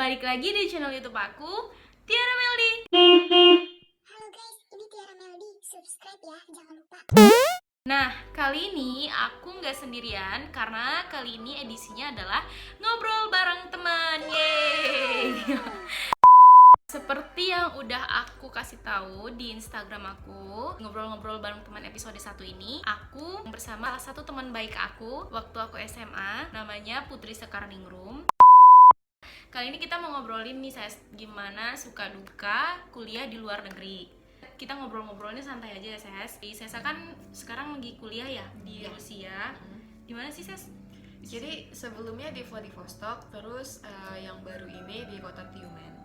Balik lagi di channel YouTube aku, Tiara Meldi. Halo guys, ini Tiara Meldi. Subscribe ya, jangan lupa. Nah, kali ini aku nggak sendirian karena kali ini edisinya adalah ngobrol bareng teman. Yeay. Seperti yang udah aku kasih tahu di Instagram aku, ngobrol-ngobrol bareng teman episode 1 ini, aku bersama salah satu teman baik aku waktu aku SMA, namanya Putri Sekarningrum. Kali ini kita mau ngobrolin nih, saya gimana suka duka kuliah di luar negeri. Kita ngobrol-ngobrolnya santai aja ya, Ses. Sesa kan sekarang lagi kuliah ya di Rusia. Di mana sih, Ses? Jadi sebelumnya di Vladivostok, terus yang baru ini di kota Tyumen.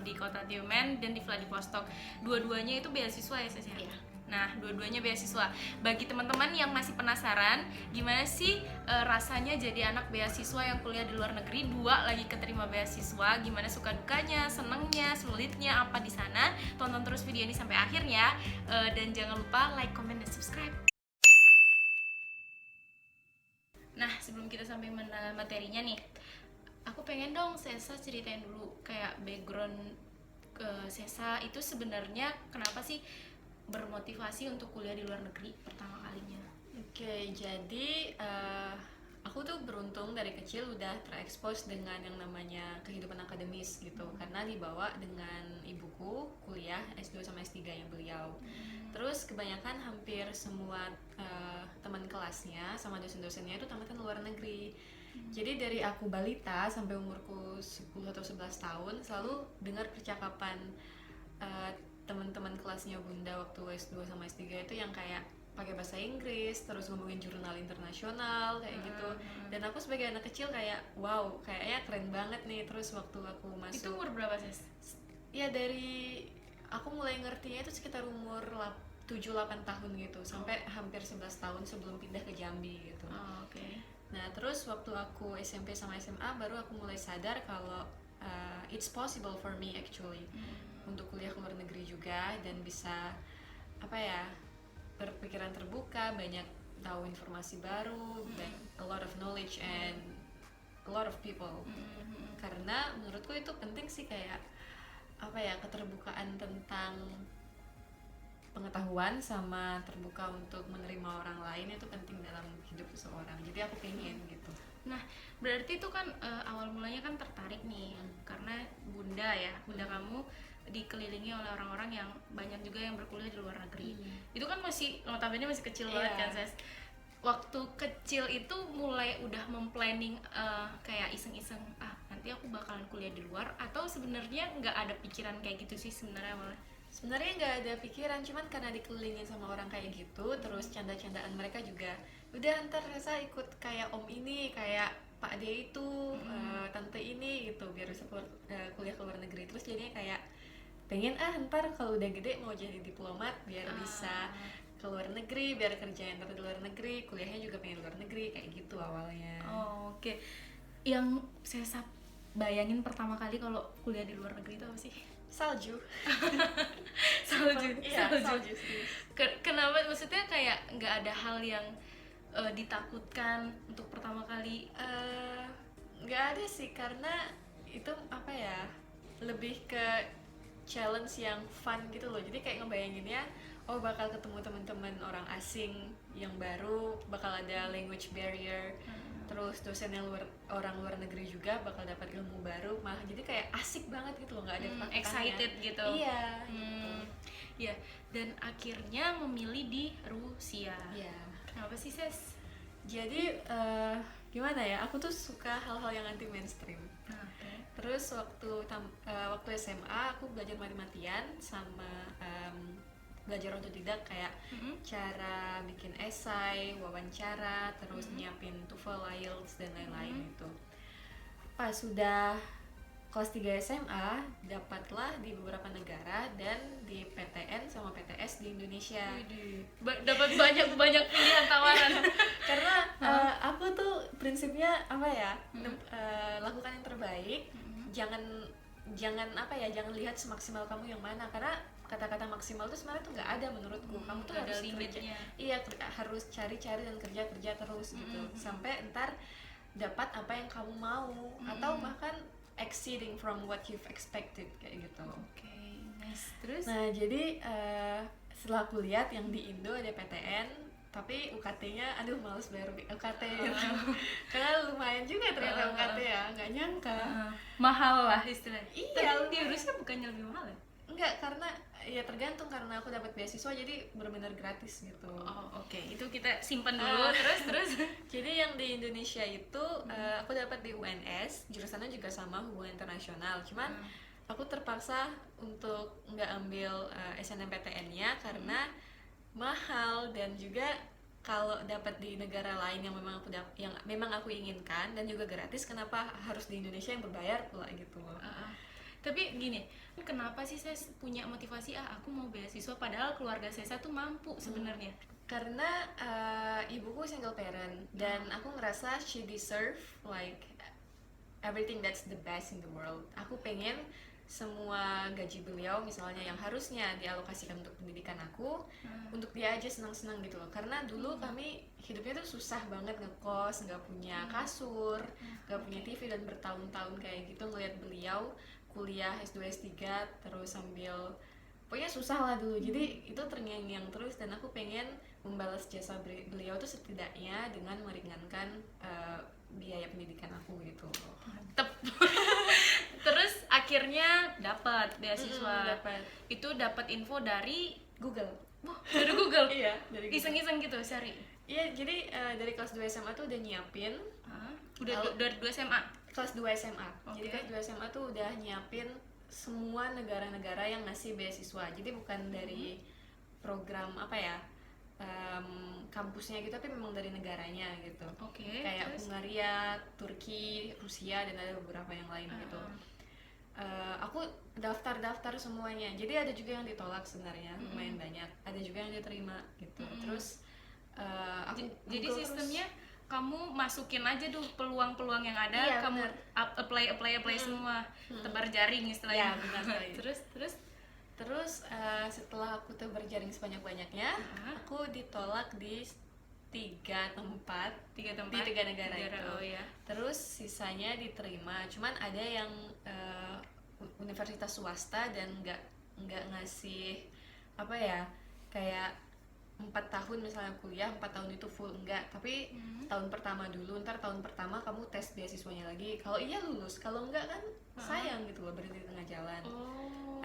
Di kota Tyumen dan di Vladivostok. Dua-duanya itu beasiswa ya, Ses ya? Iya. Nah, dua-duanya beasiswa. Bagi teman-teman yang masih penasaran, gimana sih rasanya jadi anak beasiswa yang kuliah di luar negeri, dua lagi keterima beasiswa, gimana suka dukanya, senengnya, sulitnya apa di sana? Tonton terus video ini sampai akhir ya. Dan jangan lupa like, comment, dan subscribe. Nah, sebelum kita sampai materinya nih, aku pengen dong Sesa ceritain dulu kayak background ke Sesa itu sebenarnya kenapa sih bermotivasi untuk kuliah di luar negeri pertama kalinya. Oke, jadi aku tuh beruntung dari kecil udah terekspos dengan yang namanya kehidupan akademis gitu, karena dibawa dengan ibuku kuliah S2 sama S3-nya beliau. Terus kebanyakan hampir semua teman kelasnya sama dosen-dosennya itu tamatan luar negeri. Jadi dari aku balita sampai umurku 10 atau 11 tahun selalu dengar percakapan teman-teman kelasnya Bunda waktu S2 sama S3 itu yang kayak pakai bahasa Inggris, terus ngomongin jurnal internasional kayak gitu. Dan aku sebagai anak kecil kayak wow, kayaknya keren banget nih. Terus waktu aku masuk, Itu umur berapa, Ses? ya dari aku mulai ngertinya itu sekitar umur 7-8 tahun gitu, sampai hampir 11 tahun sebelum pindah ke Jambi gitu. Oke. Nah, terus waktu aku SMP sama SMA baru aku mulai sadar kalau it's possible for me actually untuk kuliah ke luar negeri juga dan bisa apa ya, berpikiran terbuka, banyak tahu informasi baru, a lot of knowledge and a lot of people. Karena menurutku itu penting sih, kayak apa ya, keterbukaan tentang pengetahuan sama terbuka untuk menerima orang lain itu penting dalam hidup seseorang. Jadi aku pengen gitu. Nah, berarti itu kan awal mulanya kan tertarik nih karena bunda kamu dikelilingi oleh orang-orang yang banyak juga yang berkuliah di luar negeri. Itu kan masih notabene masih kecil banget kan, Ses. Waktu kecil itu mulai udah memplanning kayak iseng-iseng, nanti aku bakalan kuliah di luar, atau sebenarnya nggak ada pikiran kayak gitu sih sebenarnya malah? Sebenarnya nggak ada pikiran, cuman karena dikelilingin sama orang kayak gitu, terus canda-candaan mereka juga, udah ntar Reza ikut kayak om ini, kayak Pak Ade itu, tante ini gitu, biar bisa kuliah ke luar negeri. Terus jadinya kayak pengen ntar kalau udah gede mau jadi diplomat biar bisa ke luar negeri, biar kerja ntar di luar negeri, kuliahnya juga pengen luar negeri, kayak gitu awalnya. Oke. Yang saya bayangin pertama kali kalau kuliah di luar negeri itu apa sih? Salju. Salju. Iya, salju. Kenapa, maksudnya kayak nggak ada hal yang ditakutkan untuk pertama kali? Nggak ada sih, karena itu apa ya, lebih ke challenge yang fun gitu loh. Jadi kayak ngebayanginnya, oh bakal ketemu teman-teman orang asing yang baru, bakal ada language barrier, terus dosen yang orang luar negeri juga bakal dapat ilmu baru, malah jadi kayak asik banget gitu loh, nggak ada ketakutannya. Excited gitu. Iya. Ya, dan akhirnya memilih di Rusia. Iya. Kenapa sih, Ses? Jadi gimana ya, aku tuh suka hal-hal yang anti mainstream. Terus waktu SMA aku belajar mati-matian sama belajar otodidak, kayak cara bikin esai, wawancara, terus nyiapin TOEFL, IELTS dan lain-lain itu. Pas sudah kelas 3 SMA dapatlah di beberapa negara dan di PTN sama PTS di Indonesia. Dapat banyak pilihan tawaran. Karena aku tuh prinsipnya apa ya, lakukan yang terbaik, jangan apa ya, jangan lihat semaksimal kamu yang mana, karena kata-kata maksimal itu sebenarnya tuh nggak ada menurutku. Kamu tuh harus limitnya. Iya, harus cari-cari dan kerja terus gitu, sampai ntar dapat apa yang kamu mau, atau bahkan exceeding from what you've expected kayak gitu. Oke, nice. Terus? Nah jadi setelah aku lihat yang di Indo ada PTN, tapi UKT-nya aduh males bayar UKT gitu. Karena lumayan juga ternyata UKT ya, nggak nyangka. Mahal lah istilahnya. Iya, Tapi di Rusia bukannya lebih mahal ya? Enggak, karena ya tergantung, karena aku dapat beasiswa jadi benar-benar gratis gitu. Oh, oke. Itu kita simpan dulu. Terus. Jadi yang di Indonesia itu aku dapat di UNS, jurusannya juga sama, hubungan internasional. Cuman aku terpaksa untuk nggak ambil SNMPTN-nya karena mahal, dan juga kalau dapat di negara lain yang memang aku inginkan dan juga gratis, kenapa harus di Indonesia yang berbayar pula gitu loh. Tapi gini, kenapa sih saya punya motivasi aku mau beasiswa padahal keluarga saya tuh mampu sebenarnya? Karena ibuku single parent dan aku ngerasa she deserve like everything that's the best in the world. Aku pengen semua gaji beliau misalnya yang harusnya dialokasikan untuk pendidikan aku, untuk dia aja senang-senang gitu loh. Karena dulu kami hidupnya tuh susah banget, ngekos, nggak punya kasur, nggak punya TV, dan bertahun-tahun kayak gitu ngeliat beliau kuliah S2 S3 terus sambil pokoknya susah lah dulu. Jadi itu terngiang-ngiang terus, dan aku pengen membalas jasa beliau tuh setidaknya dengan meringankan biaya pendidikan aku gitu. Mantep. Terus akhirnya dapat beasiswa. Dapat. Itu dapat info dari Google. Wah, dari Google. Iya, dari Google. Iseng-iseng gitu, cari. Iya, jadi dari kelas 2 SMA tuh udah nyiapin. Udah dari 2 SMA. Kelas 2 SMA. Jadi kelas 2 SMA tuh udah nyiapin semua negara-negara yang ngasih beasiswa. Jadi bukan dari program apa ya, kampusnya gitu, tapi memang dari negaranya gitu. Kayak terus? Hungaria, Turki, Rusia, dan ada beberapa yang lain gitu. Aku daftar semuanya. Jadi ada juga yang ditolak sebenarnya, lumayan banyak. Ada juga yang diterima gitu. Terus jadi Google sistemnya kamu masukin aja tuh peluang-peluang yang ada, Iya, kamu bener. apply semua, tebar jaring istilahnya. Ya, benar sekali. Terus setelah aku tebar jaring sebanyak-banyaknya, aku ditolak di 3 tempat di 3 negara itu. Oh ya. Terus sisanya diterima. Cuman ada yang universitas swasta dan nggak ngasih apa ya, kayak 4 tahun misalnya kuliah, 4 tahun itu full, enggak, tapi tahun pertama dulu, ntar tahun pertama kamu tes beasiswanya lagi, kalau iya lulus, kalau enggak kan sayang gitu loh, berhenti di tengah jalan.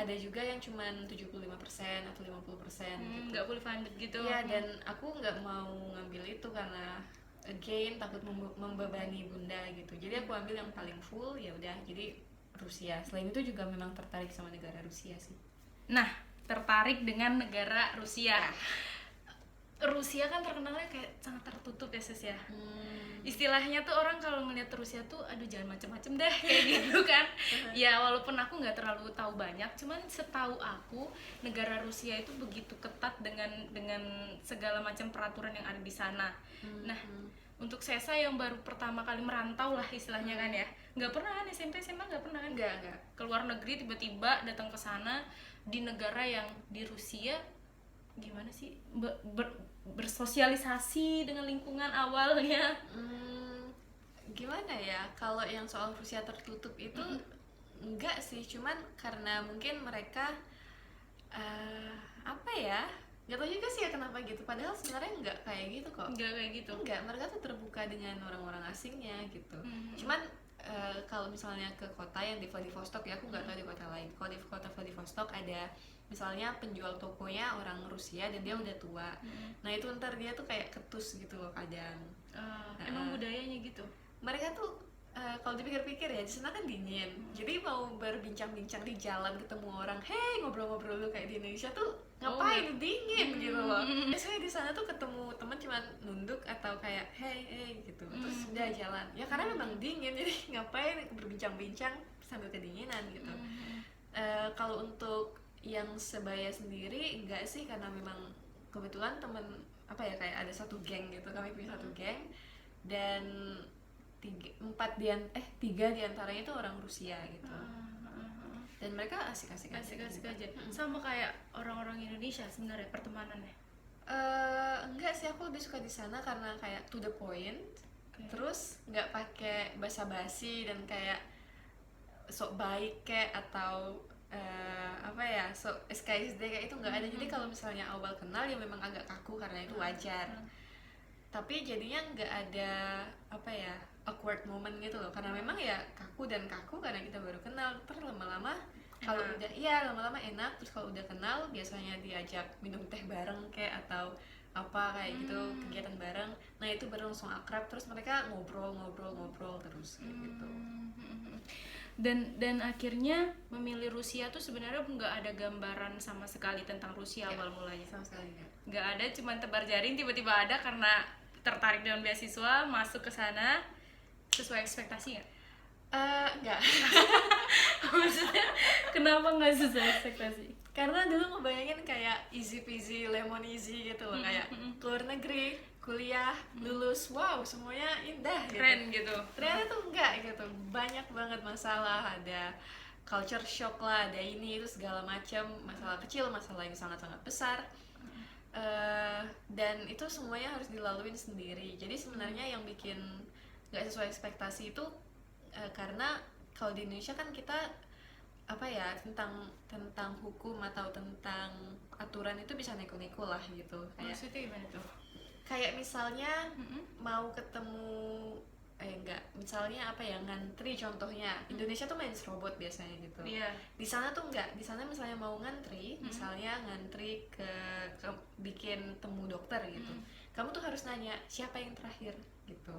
Ada juga yang cuman 75% atau 50% gitu, nggak full funded gitu. ya, dan aku nggak mau ngambil itu karena again takut membebani bunda gitu, jadi aku ambil yang paling full, ya udah, jadi Rusia. Selain itu juga memang tertarik sama negara Rusia sih. Nah, tertarik dengan negara Rusia. Rusia kan terkenalnya kayak sangat tertutup ya sis ya. Istilahnya tuh orang kalau ngeliat Rusia tuh aduh jangan macem-macem deh kayak gitu kan. Ya walaupun aku nggak terlalu tahu banyak, cuman setahu aku negara Rusia itu begitu ketat dengan segala macam peraturan yang ada di sana. Nah, untuk Sesa yang baru pertama kali merantau lah istilahnya kan ya, nggak pernah kan SMP SMA nggak pernah kan? Nggak. Keluar negeri tiba-tiba datang ke sana di negara yang di Rusia gimana sih bersosialisasi dengan lingkungan awalnya? Gimana ya, kalau yang soal Rusia tertutup itu enggak sih, cuman karena mungkin mereka apa ya, nggak tahu juga sih ya kenapa gitu, padahal sebenarnya nggak kayak gitu kok. Nggak kayak gitu. Enggak, mereka tuh terbuka dengan orang-orang asingnya gitu. Cuman kalau misalnya ke kota yang di Vladivostok ya, aku nggak tahu di kota lain. Kalau di kota Vladivostok ada misalnya penjual tokonya orang Rusia dan dia udah tua. Nah itu ntar dia tuh kayak ketus gitu loh kadang. Emang budayanya gitu? Mereka tuh kalau dipikir-pikir ya, di sana kan dingin. Jadi mau berbincang-bincang di jalan ketemu orang, hey ngobrol-ngobrol lu kayak di Indonesia tuh ngapain, dingin gitu loh. Biasanya di sana tuh ketemu teman cuma nunduk atau kayak hey gitu, terus udah jalan. Ya karena memang dingin, jadi ngapain berbincang-bincang sambil kedinginan gitu. Kalau untuk yang sebaya sendiri enggak sih, karena memang kebetulan temen apa ya, kayak ada satu geng gitu, kami punya satu geng, dan 3 diantaranya itu orang Rusia gitu. Dan mereka asik-asik aja. Sama kayak orang-orang Indonesia sebenarnya pertemanannya. Enggak sih, aku lebih suka di sana karena kayak to the point. Terus nggak pakai basa-basi dan kayak sok baik kayak atau apa ya, sok SKSD kayak itu nggak ada. Jadi kalau misalnya awal kenal ya memang agak kaku karena itu wajar, tapi jadinya nggak ada apa ya, awkward moment gitu loh, karena memang ya kaku dan kaku karena kita baru kenal. Terus lama-lama kalau udah, iya lama-lama enak. Terus kalau udah kenal biasanya diajak minum teh bareng kayak atau apa kayak gitu, kegiatan bareng. Nah itu baru langsung akrab, terus mereka ngobrol terus kayak gitu. Dan akhirnya memilih Rusia tuh sebenarnya nggak ada gambaran sama sekali tentang Rusia awal mulanya. Sama sekali Nggak ada, cuman tebar jaring tiba-tiba ada karena tertarik dengan beasiswa, masuk ke sana. Sesuai ekspektasi nggak? Enggak. Maksudnya kenapa nggak sesuai ekspektasi? Karena dulu ngebayangin kayak easy peasy lemon easy gitu loh, kayak keluar negeri, kuliah, lulus, wow semuanya indah gitu. Keren gitu. Ternyata tuh enggak gitu, banyak banget masalah, ada culture shock lah, ada ini itu segala macam, masalah kecil, masalah yang sangat-sangat besar. Dan itu semuanya harus dilaluin sendiri. Jadi sebenarnya yang bikin nggak sesuai ekspektasi itu karena kalau di Indonesia kan kita apa ya, tentang hukum atau tentang aturan itu bisa neko-neko lah gitu. Maksudnya gimana tuh? Kayak misalnya mau ketemu enggak, misalnya apa ya, ngantri contohnya. Indonesia tuh main serobot biasanya gitu. Iya. Di sana tuh enggak. Di sana misalnya mau ngantri, misalnya ngantri ke bikin temu dokter gitu. Kamu tuh harus nanya siapa yang terakhir gitu.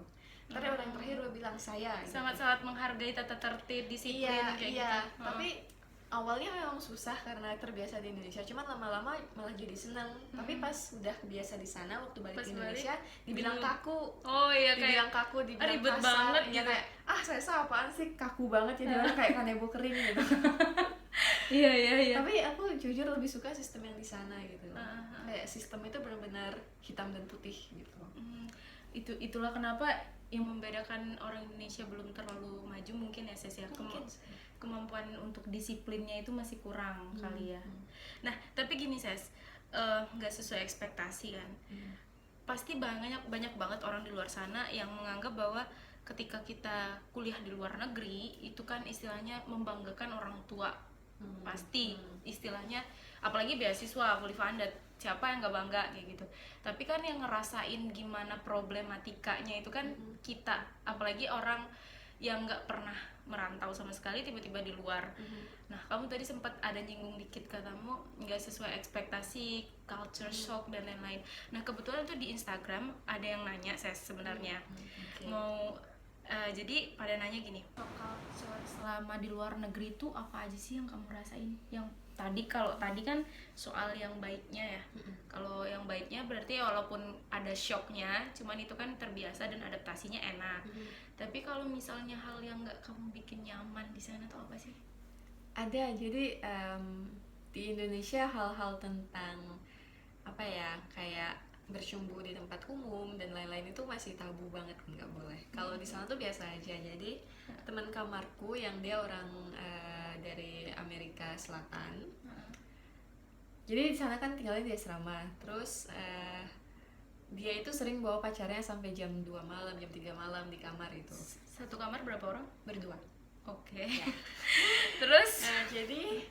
Ntar orang yang terakhir udah bilang saya gitu. Sangat-sangat menghargai tata tertib, disiplin kayak gitu. Tapi awalnya memang susah karena terbiasa di Indonesia, cuman lama-lama malah jadi seneng. Tapi pas udah kebiasa di sana, waktu balik Pas ke Indonesia balik, dibilang bingung. kaku. Oh iya, Dibilang kayak kaku, dibilang ribet kasar, banget ya gitu. kayak saya apaan sih, kaku banget jadi orang kayak kanebo kering gitu. Iya. Tapi aku jujur lebih suka sistem yang di sana gitu. Kayak sistem itu benar-benar hitam dan putih gitu. Itulah kenapa yang membedakan orang Indonesia belum terlalu maju mungkin ya, Ses, ya. Kemampuan untuk disiplinnya itu masih kurang kali ya. Nah tapi gini, Ses, nggak sesuai ekspektasi kan. Pasti banyak banget orang di luar sana yang menganggap bahwa ketika kita kuliah di luar negeri itu kan istilahnya membanggakan orang tua. Pasti istilahnya, apalagi beasiswa fully funded, siapa yang nggak bangga kayak gitu. Tapi kan yang ngerasain gimana problematikanya itu kan kita, apalagi orang yang nggak pernah merantau sama sekali tiba-tiba di luar. Nah kamu tadi sempat ada nyinggung dikit, katamu nggak sesuai ekspektasi, culture shock dan lain-lain. Nah kebetulan tuh di Instagram ada yang nanya, Ses, sebenarnya mau jadi pada nanya gini, culture selama di luar negeri tuh apa aja sih yang kamu rasain? Yang kalau tadi kan soal yang baiknya ya. Kalau yang baiknya berarti walaupun ada shocknya, cuman itu kan terbiasa dan adaptasinya enak. Tapi kalau misalnya hal yang nggak kamu bikin nyaman di sana tuh apa sih? Ada, jadi di Indonesia hal-hal tentang apa ya, kayak bercumbu di tempat umum dan lain-lain itu masih tabu banget, nggak boleh. Kalau di sana tuh biasa aja. Jadi teman kamarku yang dia orang dari Amerika Selatan, jadi di sana kan tinggalnya di asrama. Terus dia itu sering bawa pacarnya sampai jam 2 malam, jam 3 malam di kamar itu. Satu kamar berapa orang? Berdua. Oke. Terus jadi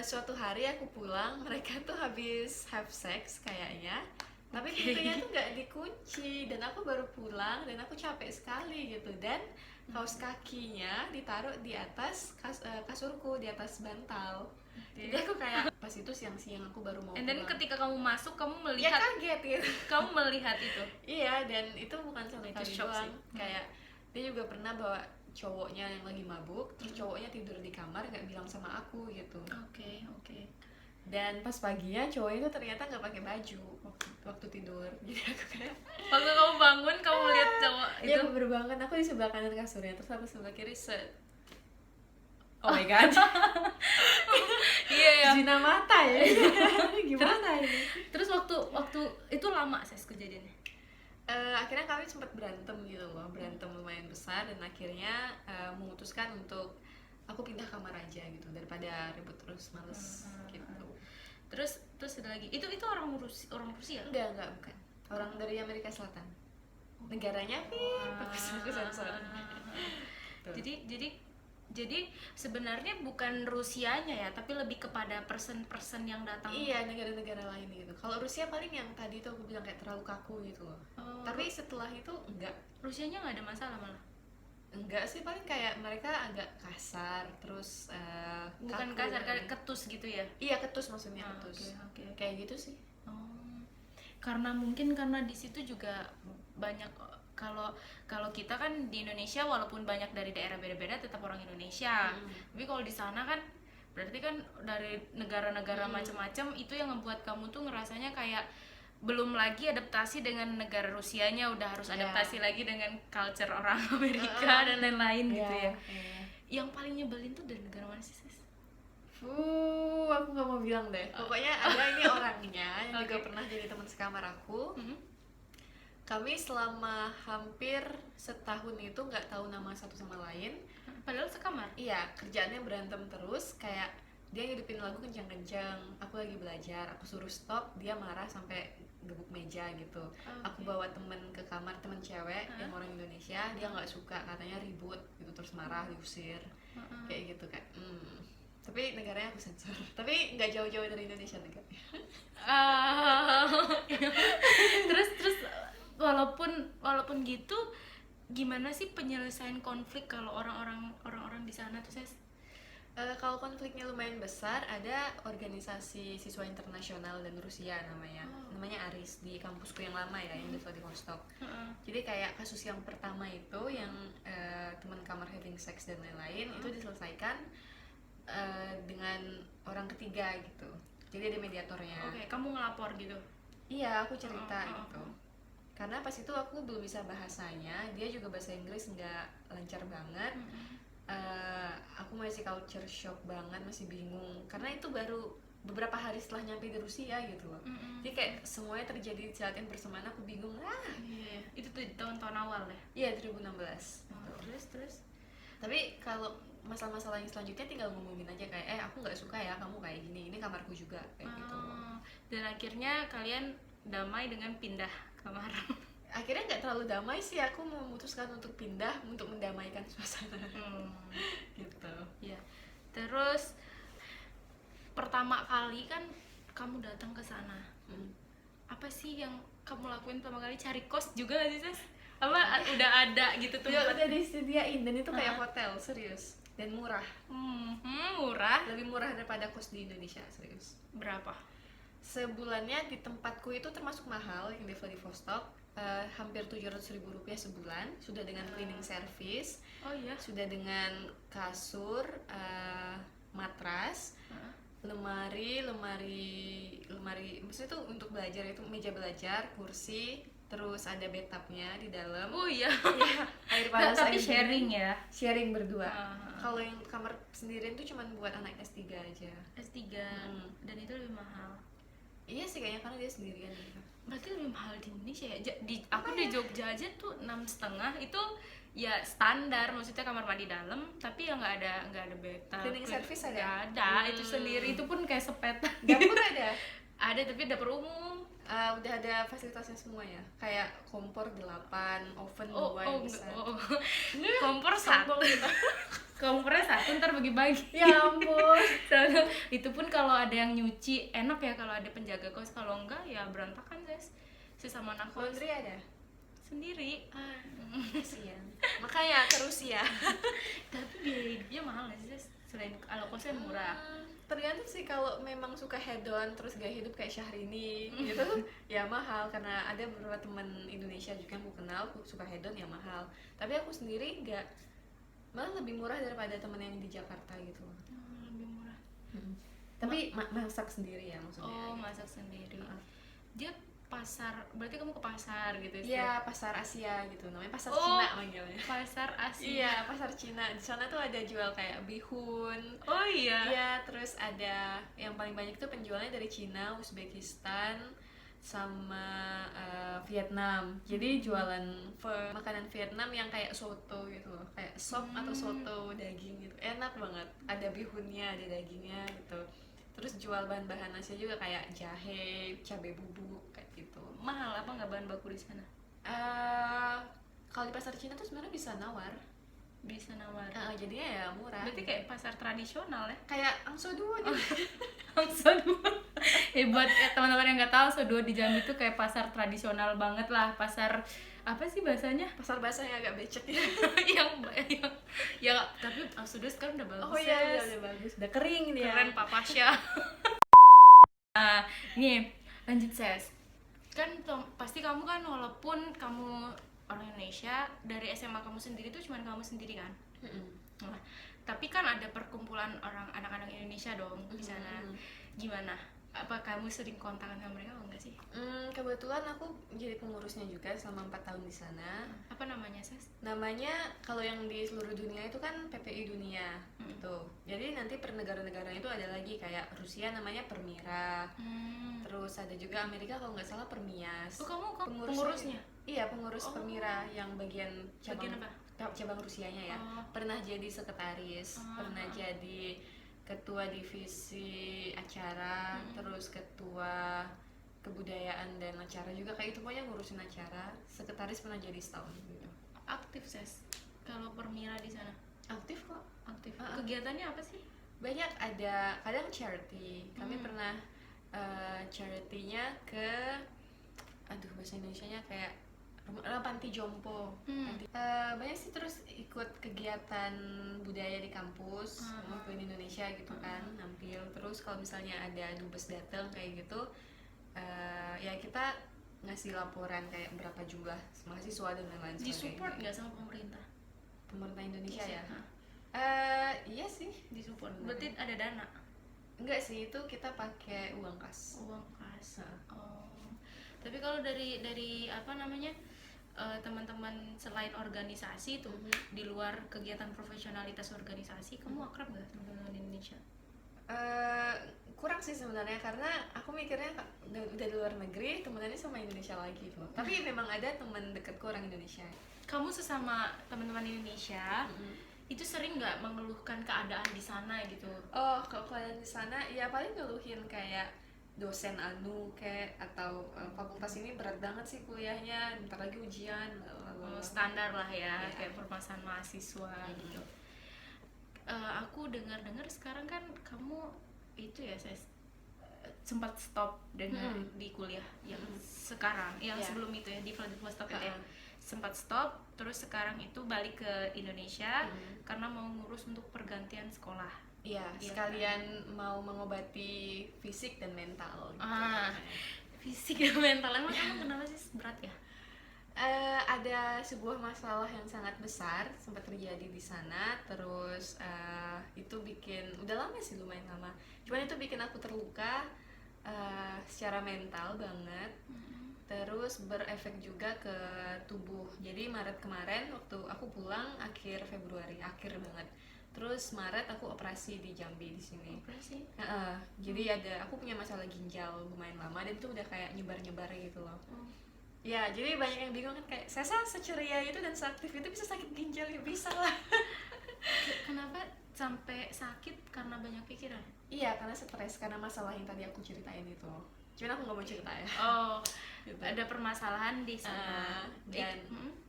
suatu hari aku pulang, mereka tuh habis have sex kayaknya, tapi pintunya tuh nggak dikunci dan aku baru pulang dan aku capek sekali gitu. Dan kaos kakinya ditaruh di atas kasurku, di atas bantal. Jadi aku kayak pas itu siang-siang aku baru mau and then pulang. ketika kamu masuk kamu Ya melihat, kaget gitu. kamu melihat itu. Iya, dan itu bukan sekali Itu kali shock doang. sih. Kayak dia juga pernah bawa cowoknya yang lagi mabuk, terus cowoknya tidur di kamar nggak bilang sama aku gitu. Oke. Dan pas paginya cowoknya itu ternyata nggak pakai baju waktu tidur. Jadi aku kayak Waktu kamu bangun kamu melihat cowok dia itu. baru bangun, aku di sebelah kanan kasurnya, terus aku sebelah kiri oh my god. Iya ya. Zina mata ya. Gimana ini? Terus waktu itu lama, Ses, kejadiannya. Akhirnya kami sempat berantem gitu loh, berantem lumayan besar, dan akhirnya memutuskan untuk aku pindah kamar aja gitu daripada ribut terus, males gitu. Terus ada lagi. Itu orang Rusia. Enggak, bukan. Orang dari Amerika Selatan. Negaranya aku sensor. Jadi Jadi sebenarnya bukan Rusianya ya, tapi lebih kepada person-person yang datang. Iya, negara-negara lain gitu. Kalau Rusia paling yang tadi tuh aku bilang kayak terlalu kaku gitu loh. Oh, Tapi setelah itu enggak. Rusianya nggak ada masalah malah. Enggak sih, paling kayak mereka agak kasar, terus Bukan kaku. kasar, kayak ketus gitu ya. Iya, ketus maksudnya, Ah, ketus. oke. Kayak gitu sih. Oh. Karena mungkin karena di situ juga banyak, kalau kita kan di Indonesia walaupun banyak dari daerah beda-beda tetap orang Indonesia. Tapi kalau di sana kan berarti kan dari negara-negara macam-macam, itu yang membuat kamu tuh ngerasanya kayak belum lagi adaptasi dengan negara Rusianya, udah harus Iya. adaptasi lagi dengan culture orang Amerika dan lain-lain gitu ya. Iya. Yang paling nyebelin tuh dari negara mana sih, Sis? Aku nggak mau bilang deh. Pokoknya ada ini orangnya yang juga Oke. pernah jadi teman sekamar aku. Mhm. Kami selama hampir setahun itu nggak tahu nama satu sama lain. Padahal sekamar. Iya, kerjaannya berantem terus. Kayak dia ngidupin lagu kencang-kencang, aku lagi belajar, aku suruh stop, dia marah sampai gebuk meja gitu. Aku bawa temen ke kamar, temen cewek yang orang Indonesia, dia nggak suka, katanya ribut gitu, terus marah, diusir, kayak gitu kayak. Tapi negaranya aku sensor, tapi nggak jauh-jauh dari Indonesia negaranya. Ah, terus walaupun gitu, gimana sih penyelesaian konflik kalau orang-orang di sana tuh, Ses? Kalau konfliknya lumayan besar, ada organisasi siswa internasional dan Rusia namanya ARIS di kampusku yang lama ya, yang di Vladivostok. Jadi kayak kasus yang pertama itu yang teman kamar having sex dan lain-lain itu diselesaikan dengan orang ketiga gitu. Jadi ada mediatornya. Oke, kamu ngelapor gitu. Iya, aku cerita gitu. Karena pas itu aku belum bisa bahasanya, dia juga bahasa Inggris nggak lancar banget. Aku masih culture shock banget, masih bingung karena itu baru beberapa hari setelah nyampe di Rusia gitu loh. Jadi kayak semuanya terjadi di saat yang bersamaan, aku bingung. Iya, itu tuh di tahun-tahun awal ya. Iya, 2016. Terus Tapi kalau masalah-masalah yang selanjutnya tinggal ngomongin aja kayak aku nggak suka ya kamu kayak gini, ini kamarku juga kayak gitu. Dan akhirnya kalian damai dengan pindah kamar. Akhirnya nggak terlalu damai sih, aku memutuskan untuk pindah untuk mendamaikan suasana. Gitu. Ya. Terus pertama kali kan kamu datang ke sana. Apa sih yang kamu lakuin pertama kali? Cari kos juga gak sih, Ses? Apa udah ada gitu tuh? Udah disediain dan itu kayak hotel, serius. Dan murah. Murah. Lebih murah daripada kos di Indonesia, serius. Berapa? Sebulannya di tempatku itu termasuk mahal yang di Vladivostok, hampir 700.000 rupiah sebulan, sudah dengan cleaning service, Oh iya. sudah dengan kasur, matras, lemari, maksudnya itu untuk belajar, itu meja belajar, kursi, terus ada bathtubnya di dalam. Oh iya. Iya, air panas, Tapi air sharing dingin. ya. Sharing berdua. Kalau yang kamar sendirian tuh cuman buat anak S3 aja. S3 dan itu lebih mahal. Iya sih kayaknya karena dia sendirian gitu. Berarti lebih mahal di Indonesia ya. Aku di Jogja aja tuh 6,5 itu ya standar, maksudnya kamar mandi dalam, tapi ya nggak ada bathtub. Cleaning service ada? Nggak ada, itu sendiri, itu pun kayak sepetan. Dapur ada? Ada, tapi dapur umum. Udah ada fasilitasnya semua ya, kayak kompor 8, oven 2 yang besar. Kompor satu. Kompornya satu, ntar bagi-bagi. Ya ampun. Itu pun kalau ada yang nyuci enak ya, kalau ada penjaga kos, kalau enggak ya berantakan, guys. Sesama anak kos Laundry ada? sendiri. Kasian. Makanya ke Rusia. Tapi biaya hidupnya mahal nggak sih, Sis? Selain kalau kosnya murah. Tergantung sih, kalau memang suka hedon terus gaya hidup kayak Syahrini gitu ya mahal, karena ada beberapa teman Indonesia juga yang aku kenal suka hedon ya mahal. Tapi aku sendiri nggak, malah lebih murah daripada teman yang di Jakarta gitu. Lebih murah. Tapi masak sendiri ya maksudnya. Oh, masak sendiri. Dia pasar, berarti kamu ke pasar gitu ya? Iya, pasar Asia gitu, namanya pasar Oh, Cina manggilnya. Pasar Asia. Iya, pasar Cina. Di sana tuh ada jual kayak bihun. Oh iya. Iya, terus ada yang paling banyak tuh penjualnya dari Cina, Uzbekistan, sama Vietnam. Jadi jualan makanan Vietnam yang kayak soto gitu loh, kayak sop atau soto daging gitu, enak banget. Ada bihunnya, ada dagingnya gitu. Terus jual bahan-bahan Asia juga kayak jahe, cabai bubuk kayak gitu. Mahal apa nggak bahan baku di sana? Kalau di pasar Cina tuh sebenarnya bisa nawar. Bisa nawar. Jadinya ya murah. Berarti kayak pasar tradisional ya. Kayak Angso 2 gitu. Sodo. Buat teman-teman yang nggak tahu, Sodo di Jambi itu kayak pasar tradisional banget lah, pasar apa sih bahasanya? Pasar basahnya agak becek ya. yang tapi Sodo sekarang udah bagus. Oh iya, udah bagus, udah kering dia. Keren Pak Pasya. Nih lanjut Ses. Kan pasti kamu kan walaupun kamu orang Indonesia, dari SMA kamu sendiri tuh cuman kamu sendiri kan? Nah, tapi kan ada perkumpulan orang anak-anak Indonesia dong di sana. Gimana? Apa kamu sering kontakan sama mereka atau enggak sih? Kebetulan aku jadi pengurusnya juga selama 4 tahun di sana. Apa namanya, Ses? Namanya kalau yang di seluruh dunia itu kan PPI Dunia gitu. Jadi nanti per negara-negara itu ada lagi kayak Rusia namanya Permira. Terus ada juga Amerika kalau nggak salah Permias. Oh, kamu pengurusnya? Iya, pengurus Permira yang bagian Bagian apa? cabang Rusianya ya. Pernah jadi sekretaris, pernah jadi ketua divisi acara, terus ketua kebudayaan dan acara juga, kayak itu pokoknya ngurusin acara. Sekretaris pernah jadi setahun gitu. Aktif Ses kalau Permira di sana? Aktif kok. Aktif. Kegiatannya apa sih? Banyak, ada kadang charity. Kami pernah charity-nya ke bahasa Indonesianya kayak panti jompo. Banyak sih, terus ikut kegiatan budaya di kampus, waktu di Indonesia gitu kan, nampil. Terus kalau misalnya ada dubes datang kayak gitu, ya kita ngasih laporan kayak berapa jumlah mahasiswa dan lain-lain sebagainya. Disupport nggak sama pemerintah Indonesia ya? Iya sih, disupport. Berarti ada dana? Enggak sih, itu kita pakai uang kas. Uang kas. Tapi kalau dari apa namanya, teman-teman selain organisasi tuh, di luar kegiatan profesionalitas organisasi, kamu akrab nggak sama teman-teman Indonesia? Kurang sih sebenarnya, karena aku mikirnya udah di luar negeri temenannya sama Indonesia lagi tuh. Tapi memang ada teman dekatku orang Indonesia. Kamu sesama teman-teman Indonesia itu sering nggak mengeluhkan keadaan di sana gitu? Oh, kalau kalian di sana ya paling ngeluhin kayak dosen kayak atau fakultas ini berat banget sih kuliahnya, bentar lagi ujian, standar lah ya, kayak permasalahan mahasiswa gitu. Aku dengar-dengar sekarang kan kamu itu ya, saya sempat stop dengan di kuliah yang sekarang, yang sebelum itu ya di Vladivostok ya, sempat stop, terus sekarang itu balik ke Indonesia karena mau ngurus untuk pergantian sekolah. Iya, sekalian mau mengobati fisik dan mental gitu. Fisik dan mental, emang kenapa sih berat ya? Ada sebuah masalah yang sangat besar sempat terjadi di sana, terus itu bikin, udah lama sih, lumayan lama, cuman itu bikin aku terluka secara mental banget. Terus berefek juga ke tubuh. Jadi Maret kemarin waktu aku pulang akhir Februari, akhir banget. Terus Maret aku operasi di Jambi di sini. Operasi? Jadi aku punya masalah ginjal lumayan lama dan itu udah kayak nyebar-nyebar gitu loh. Ya, jadi banyak yang bingung kan, kayak saya seceria itu dan seaktif itu bisa sakit ginjal, ya bisa lah. Kenapa sampai sakit? Karena banyak pikiran? Iya, karena stres, karena masalah yang tadi aku ceritain itu. Cuman aku nggak mau cerita ya. Gitu. Ada permasalahan di sana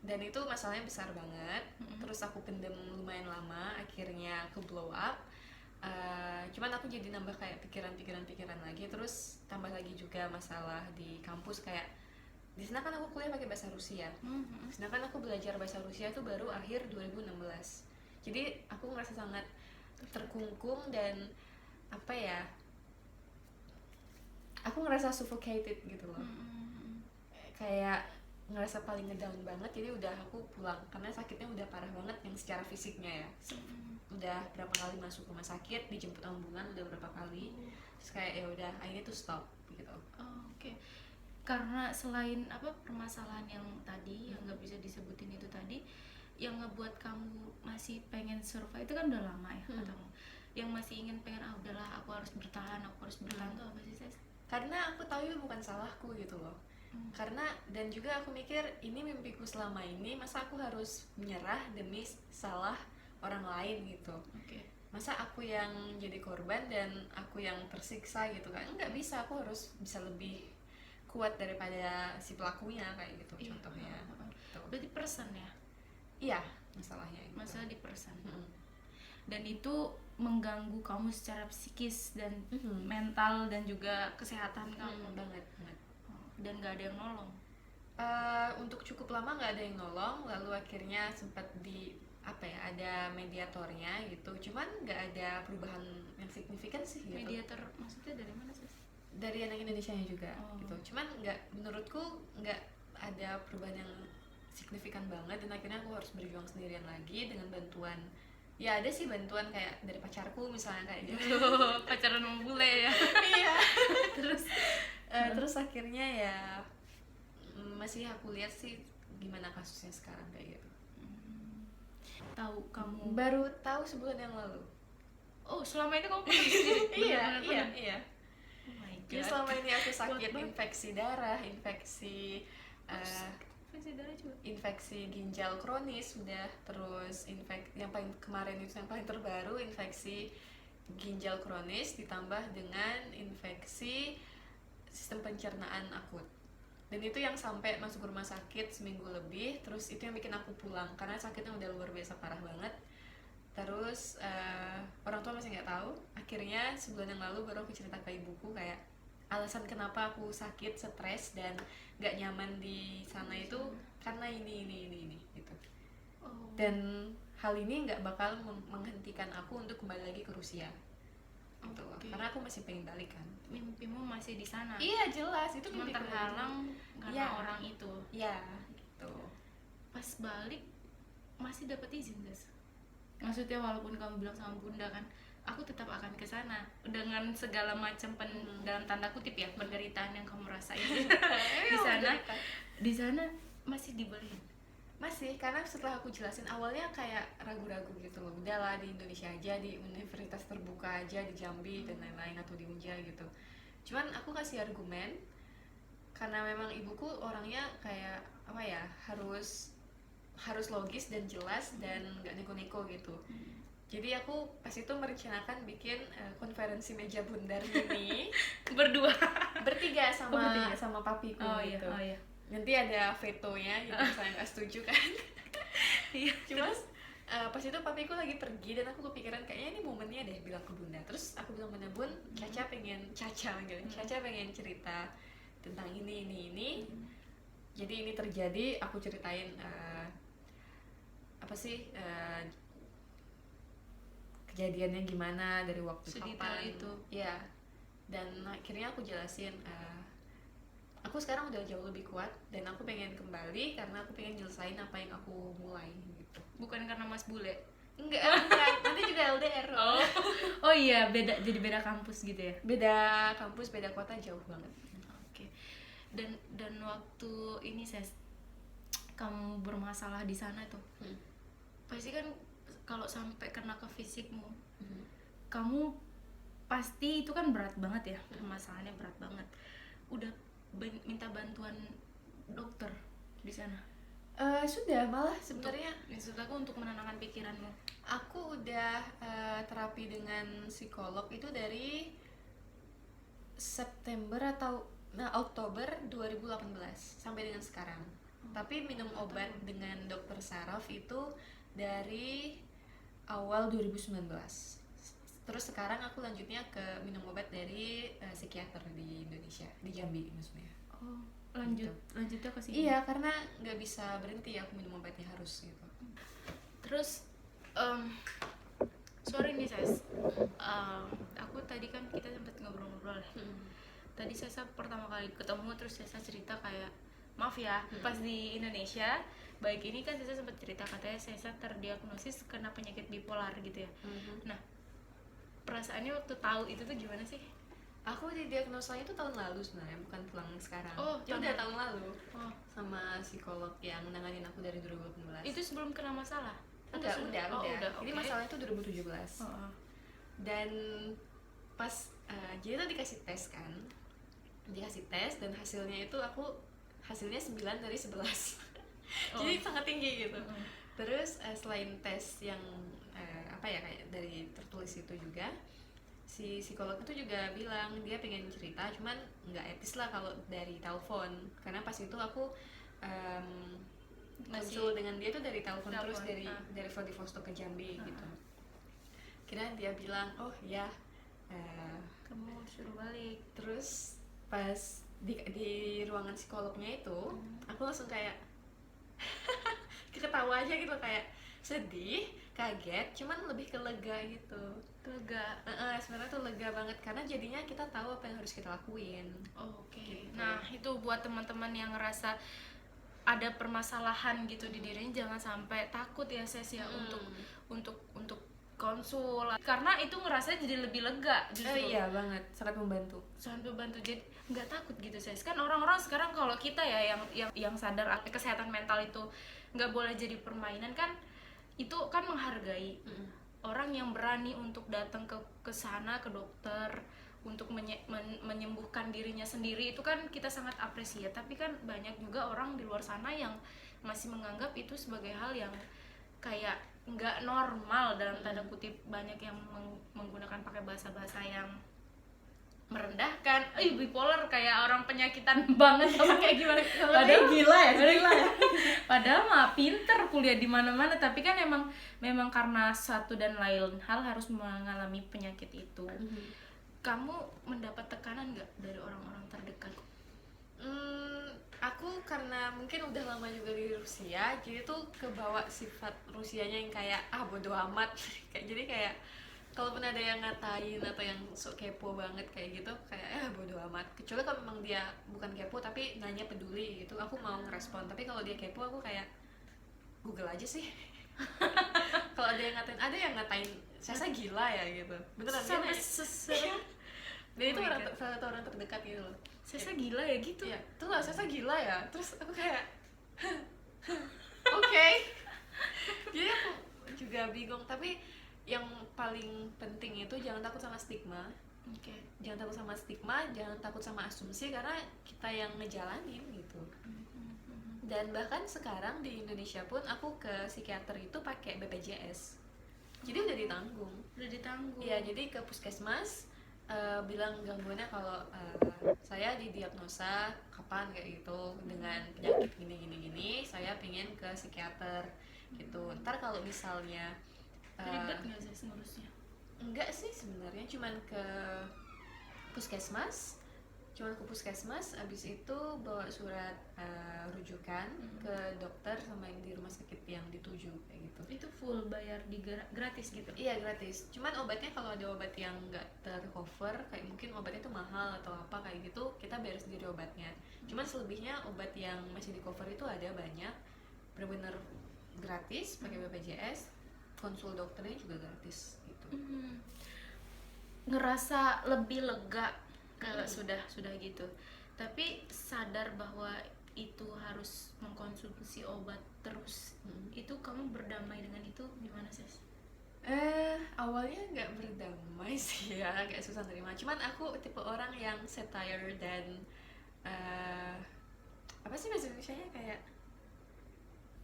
dan itu masalahnya besar banget. Terus aku pendem lumayan lama, akhirnya aku blow up. Cuman aku jadi nambah kayak pikiran lagi. Terus tambah lagi juga masalah di kampus, kayak di sana kan aku kuliah pakai bahasa Rusia. Sedangkan aku belajar bahasa Rusia itu baru akhir 2016. Jadi aku ngerasa sangat terkungkung dan apa ya, aku ngerasa suffocated gitu loh. Kayak ngerasa paling ngedown banget. Jadi udah aku pulang karena sakitnya udah parah banget yang secara fisiknya ya. Udah berapa kali masuk rumah sakit, dijemput ambulan udah berapa kali. Terus kayak ya udah, akhirnya tuh stop gitu. Oke. Karena selain apa permasalahan yang tadi yang nggak bisa disebutin itu tadi, yang ngebuat kamu masih pengen survive itu kan udah lama ya katamu. Yang masih ingin pengen udahlah aku harus bertahan tuh apa sih, Ses? Karena aku tahu itu bukan salahku gitu loh. Karena dan juga aku mikir ini mimpiku selama ini, masa aku harus menyerah demi salah orang lain gitu. Masa aku yang jadi korban dan aku yang tersiksa gitu kan? Nggak bisa, aku harus bisa lebih kuat daripada si pelakunya kayak gitu contohnya. Berarti person ya? Iya, masalahnya gitu. Masalah di person. Mm-mm. Dan itu mengganggu kamu secara psikis dan Mhm. mental dan juga kesehatan kamu. banget. Dan gak ada yang nolong. Untuk cukup lama nggak ada yang nolong, lalu akhirnya sempat ada mediatornya gitu, cuman nggak ada perubahan yang signifikan sih gitu. Mediator maksudnya dari mana sih? Dari anak Indonesianya juga Oh. gitu, cuman menurutku nggak ada perubahan yang signifikan banget, dan akhirnya aku harus berjuang sendirian lagi dengan bantuan. Ya ada sih bantuan kayak dari pacarku misalnya kayak gitu. Pacaran sama bule ya. Iya. Terus akhirnya ya masih aku lihat sih gimana kasusnya sekarang kayak gitu. Tahu kamu Baru tahu sebulan yang lalu. oh selama itu kamu pernah sendiri? Benar-benar pernah? Iya. Oh my god. Jadi selama ini aku sakit Kuat banget. infeksi darah, infeksi Infeksi darah juga. infeksi ginjal kronis sudah, terus yang paling kemarin itu yang paling terbaru infeksi ginjal kronis ditambah dengan infeksi sistem pencernaan akut. Dan itu yang sampai masuk rumah sakit seminggu lebih, terus itu yang bikin aku pulang karena sakitnya udah luar biasa parah banget. Terus orang tua masih nggak tahu. Akhirnya sebulan yang lalu baru aku cerita ke ibuku kayak alasan kenapa aku sakit, stres dan nggak nyaman di sana itu karena ini gitu. Oh. Dan hal ini nggak bakal menghentikan aku untuk kembali lagi ke Rusia gitu. Oke. Karena aku masih pengen balik kan. Mimpimu masih di sana. Iya jelas, itu Cuma mimpiku. terhalang karena Iya. orang itu. Iya gitu. Pas balik masih dapat izin, guys. Maksudnya walaupun kamu bilang sama bunda kan, aku tetap akan ke sana dengan segala macam dalam tanda kutip ya penderitaan yang kamu rasain di sana masih dibolehin. Masih, karena setelah aku jelasin awalnya kayak ragu-ragu gitu loh, udahlah di Indonesia aja, di universitas terbuka aja di Jambi dan lain-lain atau di Unja gitu. Cuman aku kasih argumen karena memang ibuku orangnya kayak apa ya, harus logis dan jelas dan nggak neko-neko gitu. Jadi aku pas itu merencanakan bikin konferensi meja bundar ini Berdua. bertiga bertiga. sama papiku gitu. iya. Nanti ada vetonya gitu misalnya nggak setuju kan. Iya. Cuma pas itu papiku lagi pergi dan aku kepikiran kayaknya ini momennya deh bilang ke bunda. Terus aku bilang, bunda bun, Caca pengen cerita tentang ini. Jadi ini terjadi, aku ceritain kejadiannya gimana dari waktu Sedetail kapan itu. ya. Dan akhirnya aku jelasin aku sekarang udah jauh lebih kuat dan aku pengen kembali karena aku pengen nyelesain apa yang aku mulai gitu. Bukan karena Mas Bule. Enggak, nanti juga LDR. Oh iya, jadi beda kampus gitu ya. Beda kampus, beda kota, jauh banget. Oke. Dan waktu ini kamu bermasalah di sana tuh. Pasti kan kalau sampai kena ke fisikmu, kamu pasti itu kan berat banget ya, permasalahannya berat banget. Udah minta bantuan dokter di sana? Sudah, malah sebenarnya Maksud aku untuk menenangkan pikiranmu. aku udah terapi dengan psikolog itu dari September atau Oktober 2018 sampai dengan sekarang. Tapi minum obat dengan dokter saraf itu dari awal 2019. Terus sekarang aku lanjutnya ke minum obat dari psikiater di Indonesia, di Jambi maksudnya. Oh, lanjutnya ke sini. Iya, karena nggak bisa berhenti aku minum obatnya harus gitu. Terus sorry nih aku tadi kan kita sempat ngobrol-ngobrol ya. Tadi Sesa pertama kali ketemu terus Sesa cerita kayak maaf ya, pas di Indonesia baik ini kan Sesa sempat cerita katanya Sesa terdiagnosis kena penyakit bipolar gitu ya. Nah, perasaannya waktu tahu itu tuh gimana sih? Aku didiagnosa itu tahun lalu sebenarnya, bukan pulang sekarang. Oh, itu udah tahun lalu. Oh, Sama psikolog yang nanganin aku dari 2018. itu sebelum kena masalah? udah. Ini Oke. masalah itu 2017. Dan pas jadi tuh dikasih tes kan. Dikasih tes dan hasilnya 9 dari 11. Jadi sangat tinggi gitu. Terus selain tes yang kayak dari tertulis itu juga, si psikolog itu juga bilang dia pengen cerita, cuman nggak etis lah kalau dari telepon, karena pas itu aku konsul dengan dia tuh dari telepon terus Telepon, dari Vladivostok ke Jambi gitu. Kira dia bilang oh ya, kamu suruh balik. terus pas di ruangan psikolognya itu aku langsung kayak ketawa aja gitu, kayak sedih, kaget, cuman lebih ke lega gitu. Lega. Sebenarnya tuh lega banget karena jadinya kita tahu apa yang harus kita lakuin. Oke. Gitu. Nah, itu buat teman-teman yang ngerasa ada permasalahan gitu di dirinya, jangan sampai takut ya Ses ya untuk konsul, karena itu ngerasa jadi lebih lega justru. Iya banget, sangat membantu. Sangat membantu, jadi nggak takut gitu Ses. Kan orang-orang sekarang kalau kita ya yang sadar kesehatan mental itu nggak boleh jadi permainan kan, itu kan menghargai orang yang berani untuk datang ke sana, ke dokter untuk menyembuhkan dirinya sendiri, itu kan kita sangat apresiasi. Tapi kan banyak juga orang di luar sana yang masih menganggap itu sebagai hal yang kayak nggak normal dalam tanda kutip. Banyak yang menggunakan pakai bahasa-bahasa yang merendahkan, bipolar kayak orang penyakitan banget apa kayak gimana. Padahal gila ya. padahal mah pinter, kuliah di mana-mana, tapi kan memang karena satu dan lain hal harus mengalami penyakit itu. Kamu mendapat tekanan nggak dari orang-orang terdekat? Aku karena mungkin udah lama juga di Rusia, jadi tuh kebawa sifat Rusianya yang kayak bodo amat. Jadi kayak kalaupun ada yang ngatain atau yang sok kepo banget kayak gitu, kayak bodo amat. Kecuali kalau memang dia bukan kepo tapi nanya peduli gitu, aku mau ngerespon. Tapi kalau dia kepo, aku kayak Google aja sih. Kalau ada yang ngatain saya gila ya gitu, beneran dia nanya. Dan itu salah satu orang terdekat gitu loh. Saya gila ya gitu. Iya, tuh lah saya gila ya. Terus aku kayak oke. Jadi aku juga bingung, tapi yang paling penting itu jangan takut sama stigma. Jangan takut sama stigma, jangan takut sama asumsi, karena kita yang ngejalanin gitu. Dan bahkan sekarang di Indonesia pun aku ke psikiater itu pakai BPJS. Jadi udah ditanggung. Iya, jadi ke puskesmas bilang gangguannya kalau saya didiagnosa kapan kayak gitu dengan penyakit gini, saya pengen ke psikiater gitu. Ntar kalau misalnya Ribet nggak sih ngurusnya? enggak sih sebenarnya, cuman ke puskesmas, abis itu bawa surat rujukan ke dokter sama yang di rumah sakit yang dituju kayak gitu. Itu full bayar gratis gitu? Iya gratis, cuman obatnya kalau ada obat yang nggak tercover, kayak mungkin obatnya tuh mahal atau apa kayak gitu, kita bayar sendiri obatnya. Cuman selebihnya obat yang masih di cover itu ada banyak, benar-benar gratis pakai BPJS, konsul dokternya juga gratis gitu. Ngerasa lebih lega kalau sudah gitu, tapi sadar bahwa itu harus mengkonsumsi obat terus. Itu kamu berdamai dengan itu gimana sih? Awalnya nggak berdamai sih ya, agak susah nerima. Cuman aku tipe orang yang satire dan apa sih bahasa Indonesianya, kayak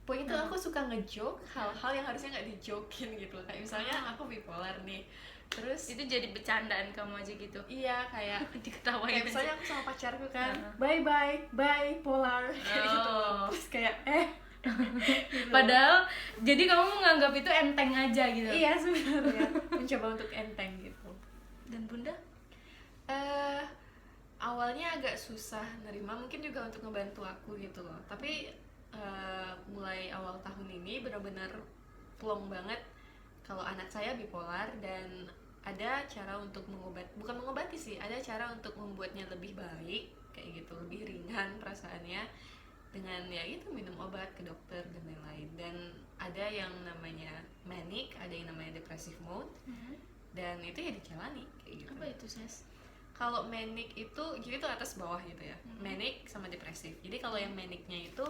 poin itu aku suka ngejoke hal-hal yang harusnya nggak dijokin gitu. Kayak misalnya aku bipolar nih, terus Itu jadi bercandaan kamu aja gitu? iya kayak Diketawain kayak misalnya aku sama pacarku kan, Uh-huh. bye polar kayak gitu. Terus kayak gitu. Padahal jadi kamu menganggap itu enteng aja gitu? Iya sebenarnya mencoba untuk enteng gitu. Dan Bunda? Awalnya agak susah nerima, mungkin juga untuk ngebantu aku gitu loh. Tapi mulai awal tahun ini benar-benar plong banget kalau anak saya bipolar, dan ada cara untuk bukan mengobati sih, ada cara untuk membuatnya lebih baik kayak gitu, lebih ringan perasaannya dengan ya itu minum obat ke dokter dan lain-lain. Dan ada yang namanya manic, ada yang namanya depressive mode, dan itu ya dijalani kayak gitu. Apa itu Ses? Kalau manic itu jadi tuh atas bawah gitu ya, manic sama depresif. Jadi kalau yang manicnya itu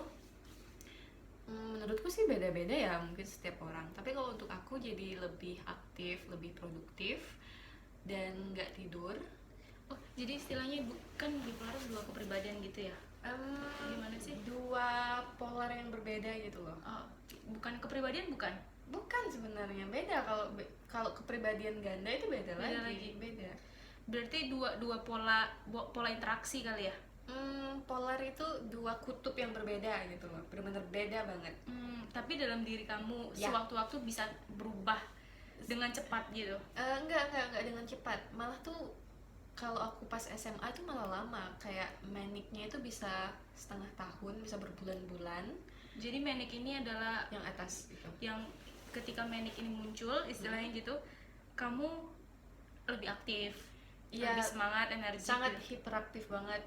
menurutku sih beda-beda ya, mungkin setiap orang. Tapi kalau untuk aku jadi lebih aktif, lebih produktif, dan nggak tidur. Oh, jadi istilahnya bukan bipolar dua kepribadian gitu ya? Gimana sih? Dua polar yang berbeda gitu loh. Oh, bukan kepribadian bukan? Bukan sebenarnya, beda. Kalau kepribadian ganda itu beda lagi. Beda. Berarti dua pola interaksi kali ya? Polar itu dua kutub yang berbeda gitu loh, benar-benar beda banget. Tapi dalam diri kamu Ya. sewaktu-waktu bisa berubah dengan cepat gitu. Enggak dengan cepat, malah tuh kalau aku pas SMA itu malah lama, kayak maniknya itu bisa setengah tahun, bisa berbulan-bulan. Jadi manic ini adalah Yang atas gitu. yang ketika manic ini muncul istilahnya gitu, kamu lebih aktif, Iya, lebih semangat, energi. sangat gitu. hiperaktif banget.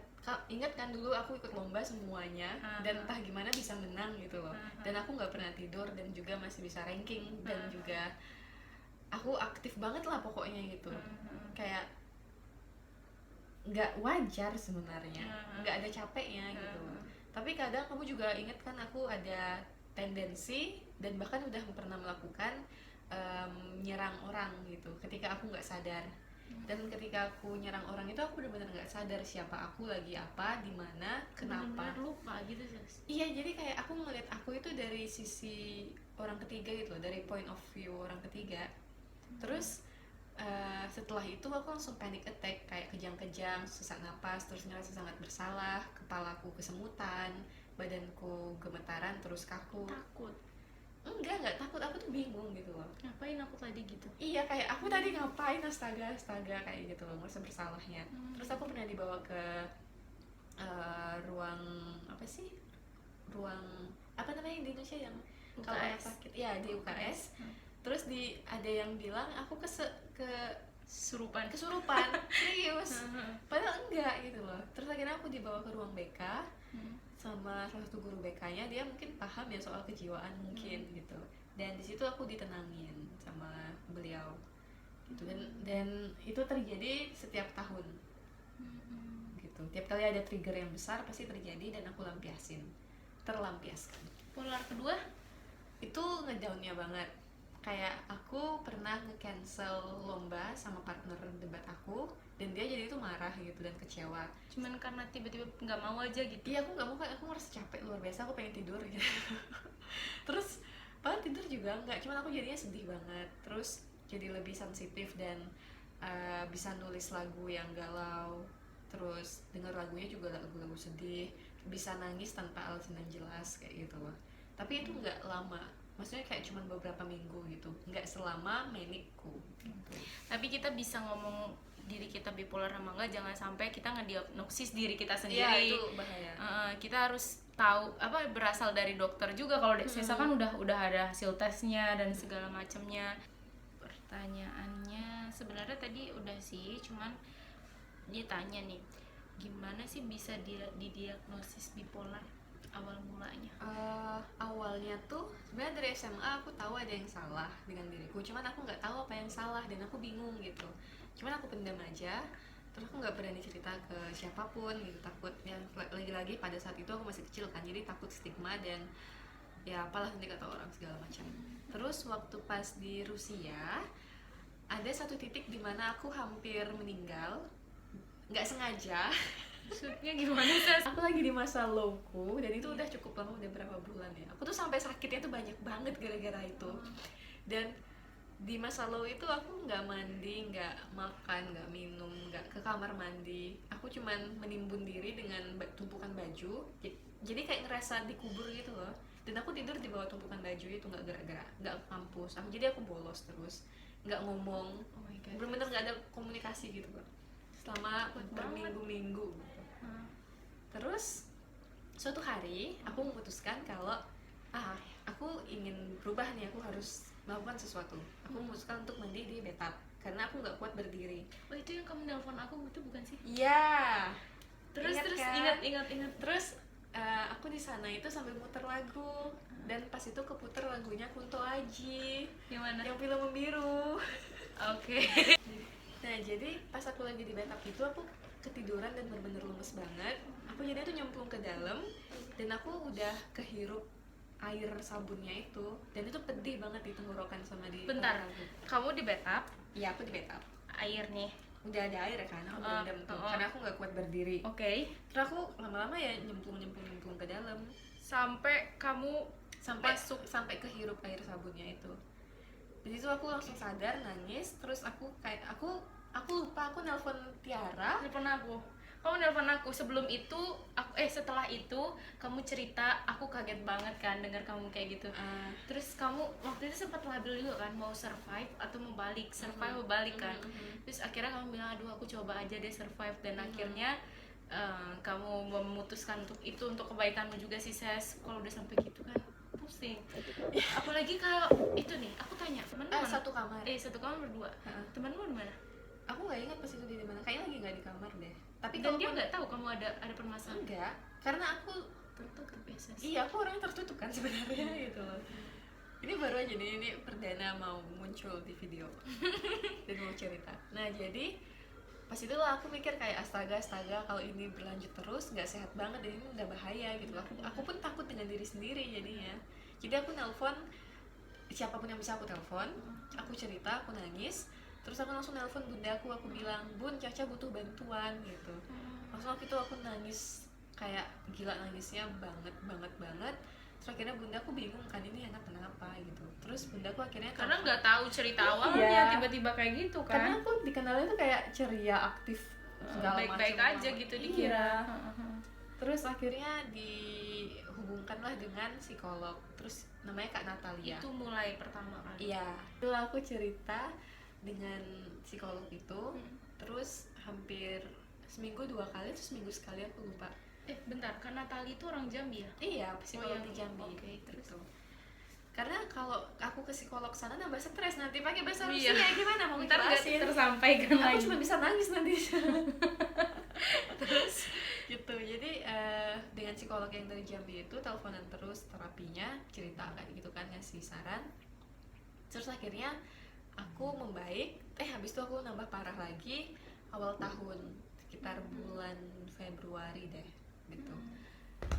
Ingat kan dulu aku ikut lomba semuanya, dan entah gimana bisa menang gitu loh. Dan aku nggak pernah tidur, dan juga masih bisa ranking, dan juga aku aktif banget lah pokoknya gitu. Kayak nggak wajar sebenarnya, nggak ada capeknya gitu. Tapi kadang kamu juga ingat kan, aku ada tendensi dan bahkan udah pernah melakukan nyerang orang gitu ketika aku nggak sadar. Dan ketika aku nyerang orang itu aku benar-benar nggak sadar siapa aku, lagi apa, di mana, kenapa. Bener-bener lupa gitu sis. Iya, jadi kayak aku ngeliat aku itu dari sisi orang ketiga gitu loh, dari point of view orang ketiga. Terus setelah itu aku langsung panic attack, kayak kejang-kejang, sesak napas, terus ngerasa sangat bersalah, kepalaku kesemutan, badanku gemetaran, terus kaku. Takut. Enggak takut, aku tuh bingung gitu loh. Ngapain aku tadi gitu? Iya, kayak aku tadi ngapain, astaga kayak gitu loh, merasa bersalahnya. Terus aku pernah dibawa ke ruang apa sih? Ruang apa namanya di Indonesia yang kalau orang UKS. sakit? Ya, di UKS. Terus ada yang bilang aku Surupan. kesurupan. Serius. Padahal enggak gitu loh. Terus akhirnya aku dibawa ke ruang BK sama salah satu guru BK-nya, dia mungkin paham ya soal kejiwaan mungkin gitu. Dan di situ aku ditenangin sama beliau gitu. Dan itu terjadi setiap tahun gitu. Tiap kali ada trigger yang besar pasti terjadi, dan aku terlampiaskan. Polar kedua? Itu ngedownnya banget. Kayak aku pernah nge-cancel lomba sama partner debat aku, dan dia jadi itu marah gitu dan kecewa. Cuman karena tiba-tiba nggak mau aja gitu. Iya, aku nggak mau, kayak aku merasa capek luar biasa, aku pengen tidur gitu. Terus padahal tidur juga nggak, cuman aku jadinya sedih banget. Terus jadi lebih sensitif dan bisa nulis lagu yang galau. Terus denger lagunya juga lagu-lagu sedih, bisa nangis tanpa alasan yang jelas kayak gitu loh. Tapi itu nggak lama, maksudnya kayak cuma beberapa minggu gitu, nggak selama manikku gitu. Tapi kita bisa ngomong diri kita bipolar sama enggak, jangan sampai kita ngediagnosis diri kita sendiri. Iya, itu bahaya. Kita harus tahu apa berasal dari dokter juga. Kalau Sesa kan udah ada hasil tesnya dan segala macamnya. Pertanyaannya sebenarnya tadi udah sih, cuman dia tanya nih, gimana sih bisa didiagnosis bipolar awal mulanya? Awalnya tuh sebenarnya dari SMA aku tahu ada yang salah dengan diriku, cuman aku nggak tahu apa yang salah dan aku bingung gitu. Cuman aku pendam aja, terus aku nggak berani cerita ke siapapun gitu, takut ya. Lagi-lagi pada saat itu aku masih kecil kan, jadi takut stigma dan ya apalah nanti kata orang segala macam. Terus waktu pas di Rusia ada satu titik di mana aku hampir meninggal, nggak sengaja. Maksudnya gimana sih? Aku lagi di masa lowku, dan itu udah cukup lama, udah berapa bulan ya. Aku tuh sampai sakitnya tuh banyak banget gara-gara itu. Dan di masa low itu aku nggak mandi, nggak makan, nggak minum, nggak ke kamar mandi. Aku cuman menimbun diri dengan tumpukan baju. Jadi kayak ngerasa dikubur gitu loh. Dan aku tidur di bawah tumpukan baju itu, nggak gerak-gerak, nggak ke kampus. Jadi aku bolos terus, nggak ngomong, Oh my God. bener-bener nggak ada komunikasi gitu loh, selama berminggu-minggu gitu. Terus suatu hari aku memutuskan kalau aku ingin berubah nih, aku harus melakukan sesuatu. Aku memutuskan untuk mandi di bathtub karena aku nggak kuat berdiri. Oh, itu yang kamu nelpon aku itu bukan sih? Iya. Terus Ingat kan? ingat. Terus aku di sana itu sambil muter lagu, dan pas itu keputer lagunya Kunto Aji Gimana? yang film Membiru. Oke. Nah, jadi pas aku lagi di bathtub itu aku ketiduran dan bener-bener lemes banget. Aku jadi tuh nyemplung ke dalam, dan aku udah kehirup air sabunnya itu, dan itu pedih banget di tenggorokan sama di Bentar, tenggorokanku. kamu di bathtub, Iya, aku di bathtub. air nih. Udah ada air kan, aku berendam tuh, karena aku nggak kuat berdiri. Oke. Terus aku lama-lama ya nyemplung ke dalam, Sampai kamu sampai kehirup air sabunnya itu. Di situ aku langsung sadar, nangis. Terus aku lupa, aku nelpon Tiara. telepon aku. kamu nelpon aku sebelum itu setelah itu kamu cerita, aku kaget banget kan dengar kamu kayak gitu. Terus kamu waktu itu sempat labil juga kan, mau survive atau mau balik, survive mau balik kan. Terus akhirnya kamu bilang aduh aku coba aja deh survive, dan akhirnya kamu memutuskan untuk itu, untuk kebaikanmu juga sih Ses. Kalau udah sampai gitu kan pusing. Apalagi kalau itu nih, aku tanya temanmu mana? Satu kamar. Satu kamar berdua. Temanmu di mana? Aku nggak ingat pas itu di mana, kayaknya lagi nggak di kamar deh. Tapi Dan dia kalaupun- nggak tahu kamu ada permasalahan. enggak, karena aku Tertutup ya Ses. iya aku orangnya tertutup kan sebenarnya gitu loh. Ini baru aja nih, ini perdana mau muncul di video dan mau cerita. Nah jadi pas itu lah aku mikir kayak astaga kalau ini berlanjut terus nggak sehat banget dan ini udah bahaya gitu. Aku pun takut dengan diri sendiri jadinya. Jadi aku nelpon siapapun yang bisa aku telepon, aku cerita, aku nangis, terus aku langsung nelpon bundaku, aku bilang bun Caca butuh bantuan gitu. Langsung waktu itu aku nangis kayak gila, nangisnya banget. Terus akhirnya bundaku bingung kan ini anak kenapa gitu. Terus bundaku akhirnya Karena telepon. nggak tahu cerita awalnya, Iya. tiba-tiba kayak gitu Karena kan. aku dikenalnya tuh kayak ceria, aktif, segala Baik-baik macam. aja gitu Iya. dikira. Terus akhirnya dihubungkanlah dengan psikolog. Terus namanya Kak Natalia. Itu mulai pertama kali. Iya. Setelah aku cerita dengan psikolog itu, terus hampir seminggu 2 kali, terus seminggu sekali aku lupa. Bentar, kan Natali itu orang Jambi ya? Iya, psikolog yang di Jambi. oke, terus? Gitu. Karena kalau aku ke psikolog sana nambah stres nanti pakai bahasa Iya. Rusia gimana mau Ntar nggak ngejelasin? tersampaikan Aku lagi. cuma bisa nangis nanti. Terus gitu. Jadi dengan psikolog yang dari Jambi itu teleponan terus, terapinya, cerita kayak gitu kan, ngasih saran. Terus akhirnya aku membaik. Habis itu aku nambah parah lagi awal tahun, sekitar bulan Februari deh gitu.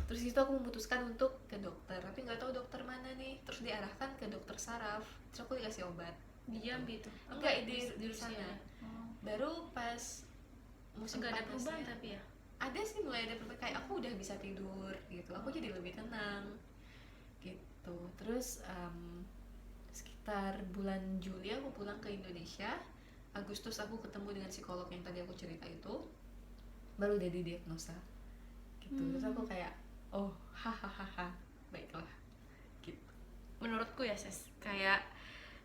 Terus itu aku memutuskan untuk ke dokter, tapi nggak tahu dokter mana nih. Terus diarahkan ke dokter saraf. Terus aku dikasih obat. Di Jambi itu? Enggak, di Rusia. sana. Oh. Baru pas musim Nggak ada panasnya. perubahan tapi ya? Ada sih, mulai ada perubahan, kayak aku udah bisa tidur gitu, aku jadi lebih tenang gitu. Terus sekitar bulan Juli aku pulang ke Indonesia. Agustus aku ketemu dengan psikolog yang tadi aku cerita itu, baru udah didiagnosa gitu. Terus aku kayak oh hahaha baiklah gitu. Menurutku ya Ses, kayak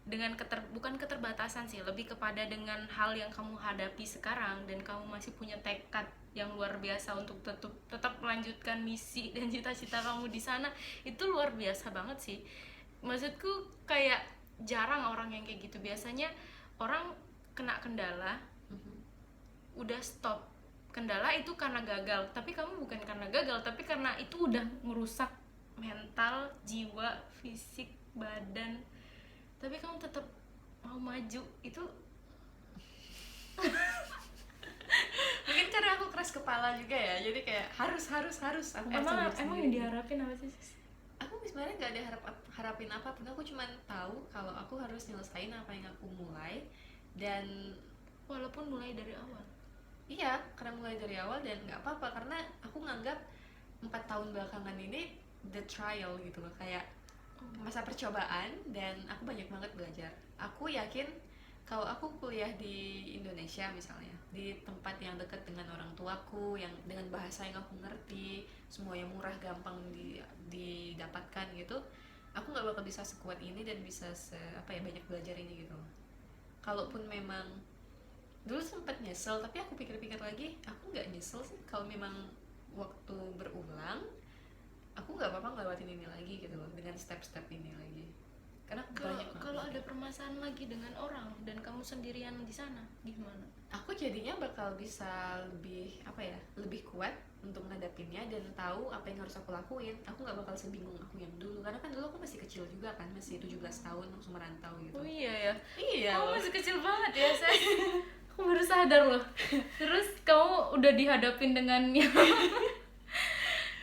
dengan bukan keterbatasan sih, lebih kepada dengan hal yang kamu hadapi sekarang dan kamu masih punya tekad yang luar biasa untuk tetap melanjutkan misi dan cita-cita kamu di sana, itu luar biasa banget sih. Maksudku kayak jarang orang yang kayak gitu. Biasanya orang kena kendala udah stop. Kendala itu karena gagal, tapi kamu bukan karena gagal, tapi karena itu udah merusak mental, jiwa, fisik, badan, tapi kamu tetap mau maju. Itu Mungkin karena aku keras kepala juga ya, jadi kayak harus aku maksa diri emang sendiri. yang diharapin apa sih Sis? Aku sebenarnya nggak ada harapin apapun, aku cuma tahu kalau aku harus nyelesain apa yang aku mulai. Dan Walaupun mulai dari awal. iya, karena mulai dari awal dan nggak apa-apa, karena aku nganggap 4 tahun belakangan ini the trial gitu loh, kayak masa percobaan, dan aku banyak banget belajar. Aku yakin kalau aku kuliah di Indonesia misalnya, di tempat yang dekat dengan orang tuaku, yang dengan bahasa yang aku ngerti, semua yang murah, gampang didapatkan gitu, aku nggak bakal bisa sekuat ini dan bisa banyak belajar ini gitu. Kalaupun memang dulu sempat nyesel, tapi aku pikir-pikir lagi, aku nggak nyesel sih. Kalau memang waktu berulang, aku nggak apa-apa ngelewatin ini lagi gitu loh, dengan step-step ini lagi. Karena banyak banget. Kalau ada permasalahan lagi dengan orang dan kamu sendirian di sana, gimana? Aku jadinya bakal bisa lebih kuat untuk menghadapinya dan tahu apa yang harus aku lakuin. Aku nggak bakal sebingung aku yang dulu, karena kan dulu aku masih kecil juga kan, masih 17 tahun langsung merantau gitu. Oh iya ya. Iya. Kamu masih kecil banget ya, Ses. Aku baru sadar loh. Terus kamu udah dihadapin dengan yang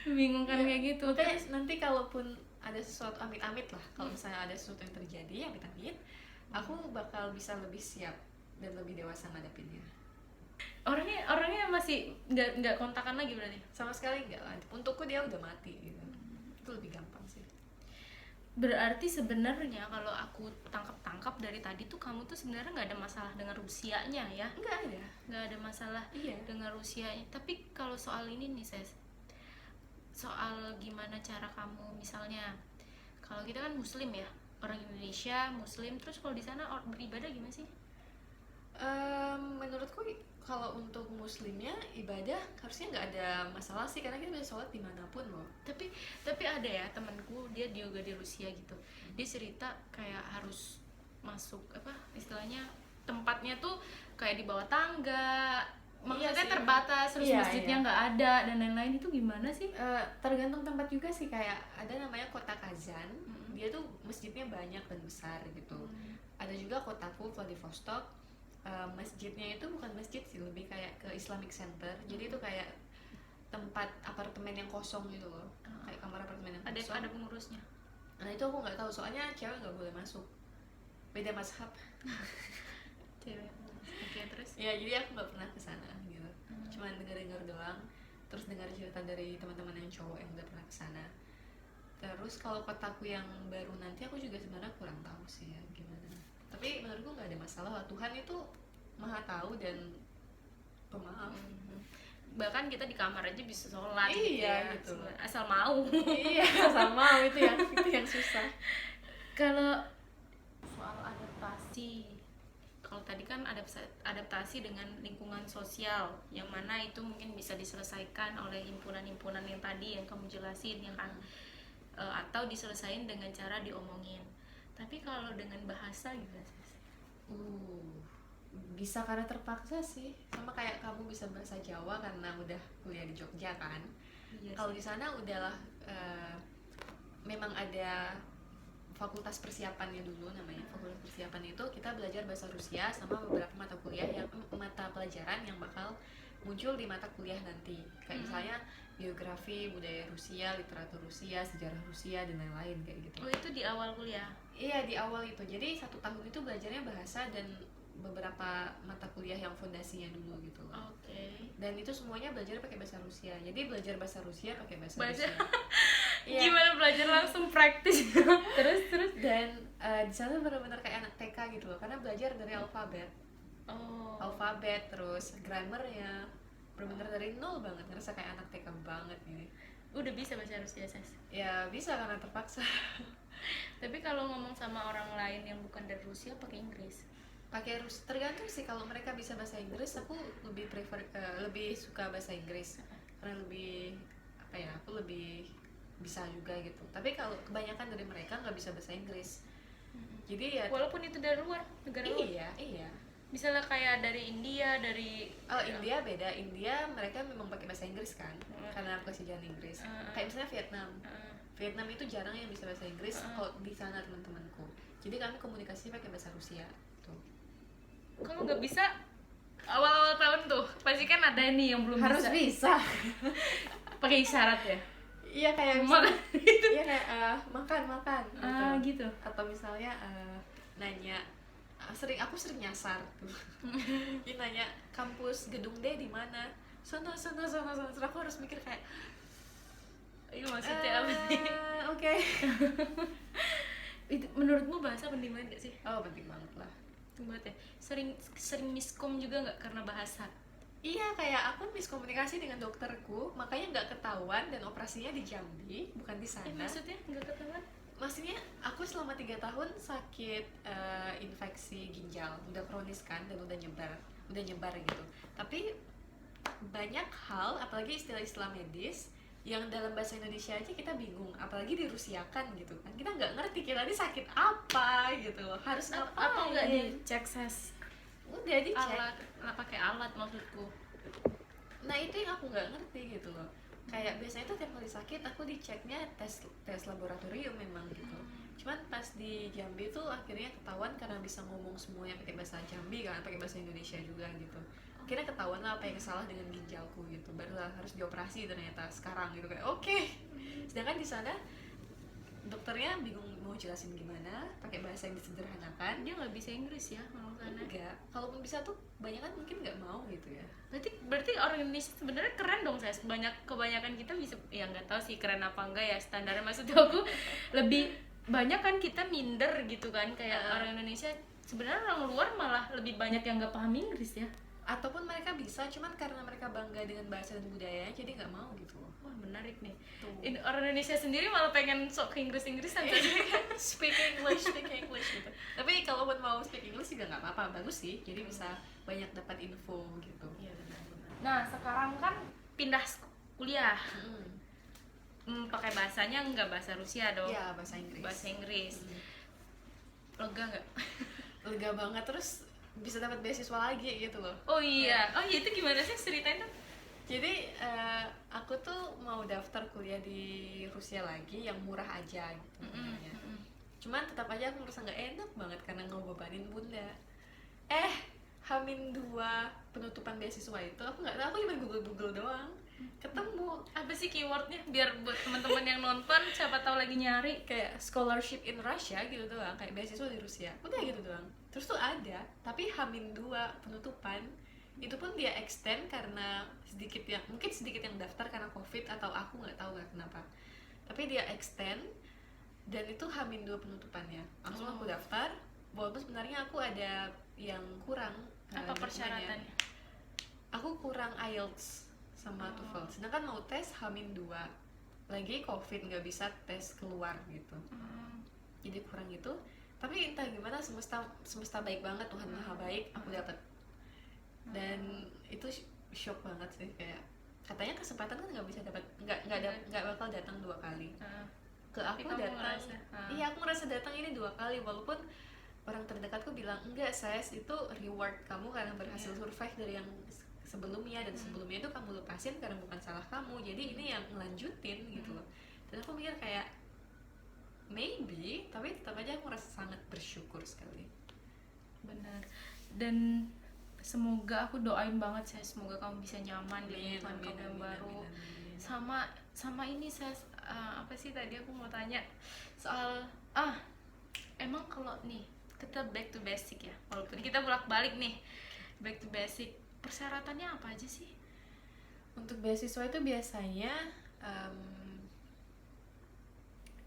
membingungkan kayak gitu. Makanya nanti kalaupun ada sesuatu, amit-amit lah, kalau misalnya ada sesuatu yang terjadi, amit-amit, aku bakal bisa lebih siap dan lebih dewasa ngadepinnya. Orangnya masih nggak kontakan lagi berarti? Sama sekali enggak lah. Untukku dia udah mati gitu. Itu lebih gampang sih. Berarti sebenarnya kalau aku tangkap dari tadi tuh kamu tuh sebenarnya nggak ada masalah dengan Rusianya ya? Nggak ada masalah Iya. dengan Rusianya. Tapi kalau soal ini nih, soal gimana cara kamu misalnya, kalau kita kan Muslim ya, orang Indonesia Muslim, terus kalau di sana beribadah gimana sih? Menurutku kalau untuk muslimnya ibadah harusnya nggak ada masalah sih, karena kita bisa sholat dimanapun loh. Tapi ada ya temanku, dia juga di Rusia gitu, dia cerita kayak harus masuk apa istilahnya, tempatnya tuh kayak di bawah tangga, maksudnya sih. terbatas, terus Iya, masjidnya nggak ada dan lain-lain. Itu gimana sih? Tergantung tempat juga sih, kayak ada namanya kota Kazan, dia tuh masjidnya banyak dan besar gitu. Ada juga kotaku Vladivostok, masjidnya itu bukan masjid sih, lebih kayak ke Islamic Center. Jadi itu kayak tempat apartemen yang kosong gitu loh, kayak kamar apartemen yang kosong. Ada pengurusnya? Nah itu aku nggak tahu, soalnya cewek nggak boleh masuk, beda mazhab. Cewek. Oke, terus? Ya jadi aku nggak pernah kesana gitu, cuman dengar doang, terus dengar cerita dari teman-teman yang cowok yang udah pernah kesana. Terus kalau kotaku yang baru nanti aku juga sebenarnya kurang tahu sih ya gimana, tapi menurutku nggak ada masalah lah. Tuhan itu maha tahu dan pemaaf. Bahkan kita di kamar aja bisa sholat Iya, gitu ya, gitu. asal mau. Iya sama, itu yang susah. Kalau soal adaptasi, kalau tadi kan adaptasi dengan lingkungan sosial, yang mana itu mungkin bisa diselesaikan oleh himpunan-himpunan yang tadi yang kamu jelasin ya kan, atau diselesain dengan cara diomongin. Tapi kalau dengan bahasa gimana sih? Bisa karena terpaksa sih, sama kayak kamu bisa bahasa Jawa karena udah kuliah di Jogja kan. Iya Kalau sih. di sana udahlah, memang ada fakultas persiapannya dulu, namanya fakultas persiapan. Itu kita belajar bahasa Rusia sama beberapa mata kuliah yang mata pelajaran yang bakal muncul di mata kuliah nanti, kayak misalnya geografi, budaya Rusia, literatur Rusia, sejarah Rusia, dan lain-lain kayak gitu. Oh, itu di awal kuliah? Iya, di awal itu. Jadi 1 tahun itu belajarnya bahasa dan beberapa mata kuliah yang fondasinya dulu gitu loh. Oke. Dan itu semuanya belajar pakai bahasa Rusia. Jadi belajar bahasa Rusia pakai bahasa Bahasa- Rusia. Iya. Gimana belajar langsung praktis? terus Dan di sana benar-benar kayak anak TK gitu loh, karena belajar dari alfabet. Oh. Alfabet, terus grammarnya benar-benar dari nol banget, ngerasa kayak anak TK banget gini. Udah bisa bahasa Rusia, Ses? Ya bisa karena terpaksa. Tapi kalau ngomong sama orang lain yang bukan dari Rusia pakai Inggris? Pakai tergantung sih. Kalau mereka bisa bahasa Inggris, aku lebih lebih suka bahasa Inggris karena lebih apa ya, aku lebih bisa juga gitu. Tapi kalau kebanyakan dari mereka nggak bisa bahasa Inggris, jadi ya Walaupun itu dari luar, negara luar. iya. Misalnya kayak dari India, dari India beda. India mereka memang pakai bahasa Inggris kan, karena aku kasih jalan Inggris. Kayak misalnya Vietnam itu jarang yang bisa bahasa Inggris. Kalau di sana teman-temanku, jadi kami komunikasi pakai bahasa Rusia tuh. Kalau nggak bisa awal-awal tahun tuh pasti kan ada nih yang belum Harus bisa. pakai isyarat ya. Iya kayak Makan gitu. Iya kayak makan gitu. gitu. Atau misalnya nanya, aku sering nyasar tuh. Dia nanya kampus gedung D di mana? Sono. Terus aku harus mikir kayak Itu maksudnya apa sih? Oke. Itu menurutmu bahasa penting banget gak sih? Oh penting banget lah. Penting banget ya. Sering miskom juga nggak karena bahasa? Iya, kayak aku miskomunikasi dengan dokterku, makanya nggak ketahuan dan operasinya di Jambi, bukan di sana. Maksudnya nggak ketahuan? Maksudnya aku selama 3 tahun sakit infeksi ginjal, udah kronis kan, dan udah nyebar gitu. Tapi banyak hal, apalagi istilah-istilah medis yang dalam bahasa Indonesia aja kita bingung, apalagi dirusiakan gitu kan. Kita nggak ngerti kita ini sakit apa gitu loh, harus ngapain. Apa nggak dicek, Ses? Udah dicek. Pakai alat maksudku. Nah itu yang aku nggak ngerti gitu loh. Kayak biasanya tuh tiap kali sakit aku diceknya tes laboratorium memang gitu. Cuman pas di Jambi tuh akhirnya ketahuan karena bisa ngomong semuanya pakai bahasa Jambi kan, pakai bahasa Indonesia juga gitu. Akhirnya ketahuan lah apa yang salah dengan ginjalku gitu. Barulah harus dioperasi ternyata sekarang gitu, kayak oke. Sedangkan di sana dokternya bingung mau jelasin gimana, pakai bahasa yang disederhanakan. Dia nggak bisa Inggris ya kalau sana? Enggak, kalaupun bisa tuh kebanyakan mungkin nggak mau gitu ya. Berarti orang Indonesia sebenarnya keren dong, Saya. Kebanyakan kita bisa, ya nggak tahu sih keren apa enggak ya, standarnya maksud aku lebih banyak kan kita minder gitu kan, kayak orang Indonesia. Sebenarnya orang luar malah lebih banyak yang nggak paham Inggris ya. Ataupun mereka bisa, cuman karena mereka bangga dengan bahasa dan budayanya jadi nggak mau gitu loh. Wah, menarik nih. Tuh. Orang Indonesia sendiri malah pengen sok ke Inggris-Inggrisan. speak English gitu. Tapi kalaupun mau speak English juga nggak apa-apa, bagus sih. Jadi bisa banyak dapat info gitu. Iya, benar-benar. Nah, sekarang kan pindah kuliah. Pakai bahasanya nggak bahasa Rusia dong. Iya, bahasa Inggris. Bahasa Inggris. Lega nggak? Lega banget, terus bisa dapat beasiswa lagi gitu loh. Oh iya. Oh iya, itu gimana sih ceritain tuh? Jadi aku tuh mau daftar kuliah di Rusia lagi yang murah aja gitu namanya. Cuman tetap aja aku merasa nggak enak banget karena ngebebanin bunda. Hamin 2 penutupan beasiswa itu aku nggak tahu, aku cuma google doang ketemu Apa sih keywordnya? Biar buat teman-teman yang nonton siapa tahu lagi nyari. kayak scholarship in Russia gitu doang, kayak beasiswa di Rusia, udah gitu doang. Terus tuh ada, tapi Hamin 2 penutupan itu pun dia extend karena mungkin sedikit yang daftar karena covid atau aku nggak tahu nggak kenapa, tapi dia extend dan itu Hamin 2 penutupannya langsung aku daftar. Walaupun sebenarnya aku ada yang kurang. Apa dokumennya. persyaratannya? Aku kurang IELTS sama TOEFL, sedangkan mau tes Hamin 2 lagi covid nggak bisa tes keluar gitu, jadi kurang itu. Tapi entah gimana semesta baik banget, Tuhan maha baik, aku dapat. Dan itu shock banget sih, kayak katanya kesempatan kan nggak bisa dapat, nggak bakal datang 2 kali. Ke aku kamu datang, ngerasa, iya aku ngerasa datang ini 2 kali, walaupun orang terdekatku bilang enggak, saya itu reward kamu karena berhasil survive dari yang sebelumnya, dan sebelumnya itu kamu lepasin karena bukan salah kamu, jadi ini yang ngelanjutin gitu loh. Dan aku mikir kayak maybe, tapi tetap aja aku merasa sangat bersyukur sekali. Benar. Dan semoga, aku doain banget saya, semoga kamu bisa nyaman di lingkungan kamu yang baru. Sama ini saya apa sih tadi aku mau tanya soal emang kalau nih kita back to basic ya, walaupun kita bolak-balik nih back to basic, persyaratannya apa aja sih? Untuk beasiswa itu biasanya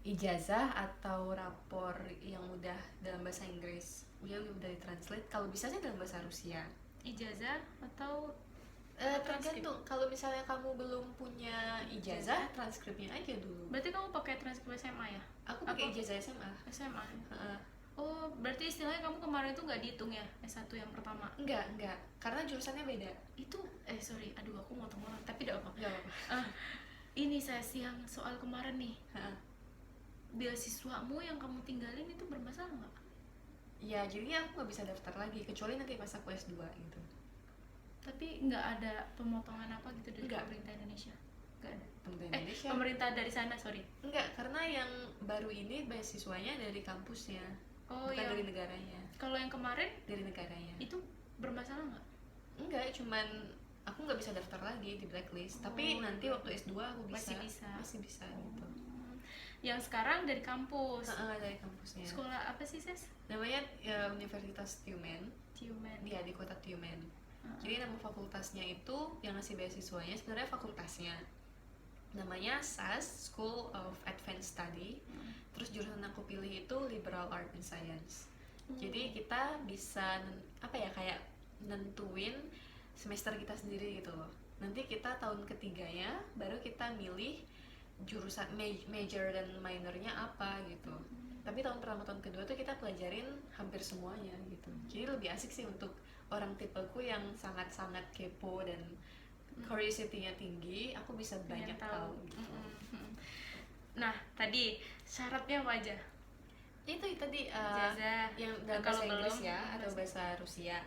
ijazah atau rapor yang udah dalam bahasa Inggris, udah ditranslate, kalau bisa sih dalam bahasa Rusia. Ijazah atau Tergantung, kalau misalnya kamu belum punya ijazah, transkripnya aja dulu. berarti kamu pakai transkrip SMA ya? Aku pakai ijazah SMA. SMA. Oh, berarti istilahnya kamu kemarin itu nggak dihitung ya S1 yang pertama? Enggak, karena jurusannya beda. Itu sorry, aduh aku motong banget, tapi tidak apa. Enggak apa-apa. Ini saya yang soal kemarin nih. Beasiswamu yang kamu tinggalin itu bermasalah nggak? Ya, jadinya aku nggak bisa daftar lagi kecuali nanti pas aku S2 gitu. Tapi nggak ada pemotongan apa gitu dari Nggak. pemerintah Indonesia? Nggak ada. Pemerintah Indonesia. Pemerintah dari sana, sorry. Enggak, karena yang baru ini beasiswanya dari kampusnya, bukan dari negaranya. Kalau yang kemarin Dari negaranya. itu bermasalah nggak? Enggak, cuman aku nggak bisa daftar lagi di blacklist. Tapi nanti waktu S2 aku bisa. Masih bisa gitu. Yang sekarang dari kampus. Dari kampusnya. Sekolah apa sih, Ses? Namanya Universitas Tiumen. Tiumen. Iya, di kota Tiumen. Jadi nama fakultasnya itu yang ngasih beasiswanya sebenarnya fakultasnya namanya SAS, School of Advanced Study. Terus jurusan aku pilih itu Liberal Art and Science. Jadi kita bisa kayak nentuin semester kita sendiri gitu loh. Nanti kita tahun ketiganya baru kita milih jurusan major dan minornya apa gitu. Tapi tahun pertama tahun kedua tuh kita pelajarin hampir semuanya gitu. Jadi lebih asik sih untuk orang tipeku yang sangat-sangat kepo dan curiosity-nya tinggi, aku bisa banyak tahu gitu. Nah, tadi syaratnya apa aja? Itu tadi Ijazah. yang dalam Kalau bahasa Inggris belum, ya atau bahasa Rusia.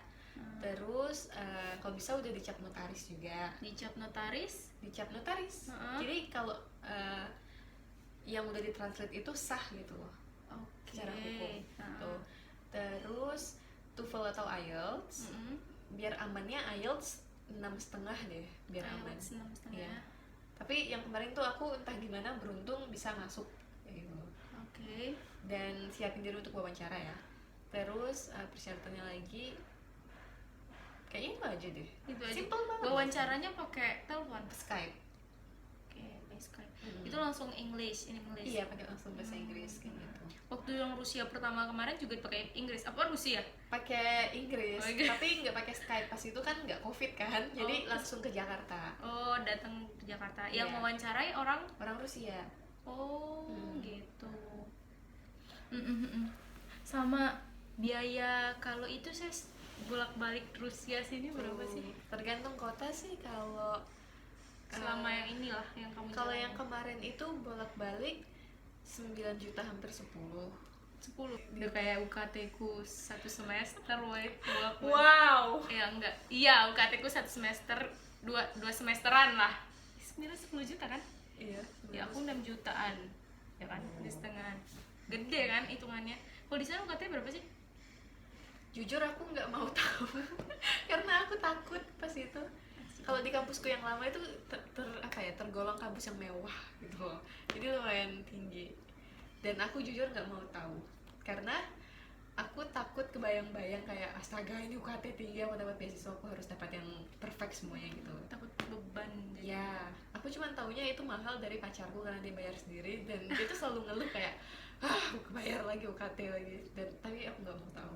Terus kalau bisa udah dicap notaris juga. Dicap notaris. Jadi kalau yang udah ditranslate itu sah gitu loh. Secara hukum. Tuh. Terus TOEFL atau IELTS. Biar amannya IELTS 6,5 deh, biar aman. 6,5. Ya. Tapi yang kemarin tuh aku entah gimana beruntung bisa masuk kayak gitu. Dan siapin diri untuk wawancara ya. Terus persyaratannya lagi kayaknya itu aja deh. Itu aja. Simple banget. Wawancaranya pakai telepon. Skype. By Skype. Itu langsung English. Iya, pakai langsung bahasa Inggris kayak gitu. Waktu yang Rusia pertama kemarin juga pakai Inggris. Apa Rusia? Pakai Inggris, Oh, Inggris. tapi nggak pakai Skype. Pas itu kan nggak COVID kan, jadi langsung ke Jakarta. Oh, datang ke Jakarta. Yang Iya. mewawancarai orang. Rusia. Oh, gitu. Sama biaya kalau itu saya bolak-balik Rusia sini berapa sih? Tergantung kota sih. Kalau Selama yang inilah yang kamu kalau jalanin. yang kemarin itu bolak-balik 9 juta, hampir 10. 10 udah kayak UKT ku satu semester woy. Wow. Ya enggak, iya UKT ku satu semester dua semesteran lah. 10 juta kan? Iya. Ya aku 6 jutaan ya kan, di setengah gede kan hitungannya. Kalau di sana UKT berapa sih? Jujur aku nggak mau tahu karena aku takut pas itu. Kalau di kampusku yang lama itu tergolong kampus yang mewah gitu loh, jadi lumayan tinggi. Dan aku jujur nggak mau tahu karena aku takut kebayang-bayang kayak astaga ini UKT tinggi, aku dapat beasiswa aku harus dapat yang perfect semuanya gitu. Takut beban jadi. Ya, aku cuma taunya itu mahal dari pacarku karena dia bayar sendiri, dan dia tuh selalu ngeluh kayak aku bayar lagi UKT lagi, dan tapi aku nggak mau tahu.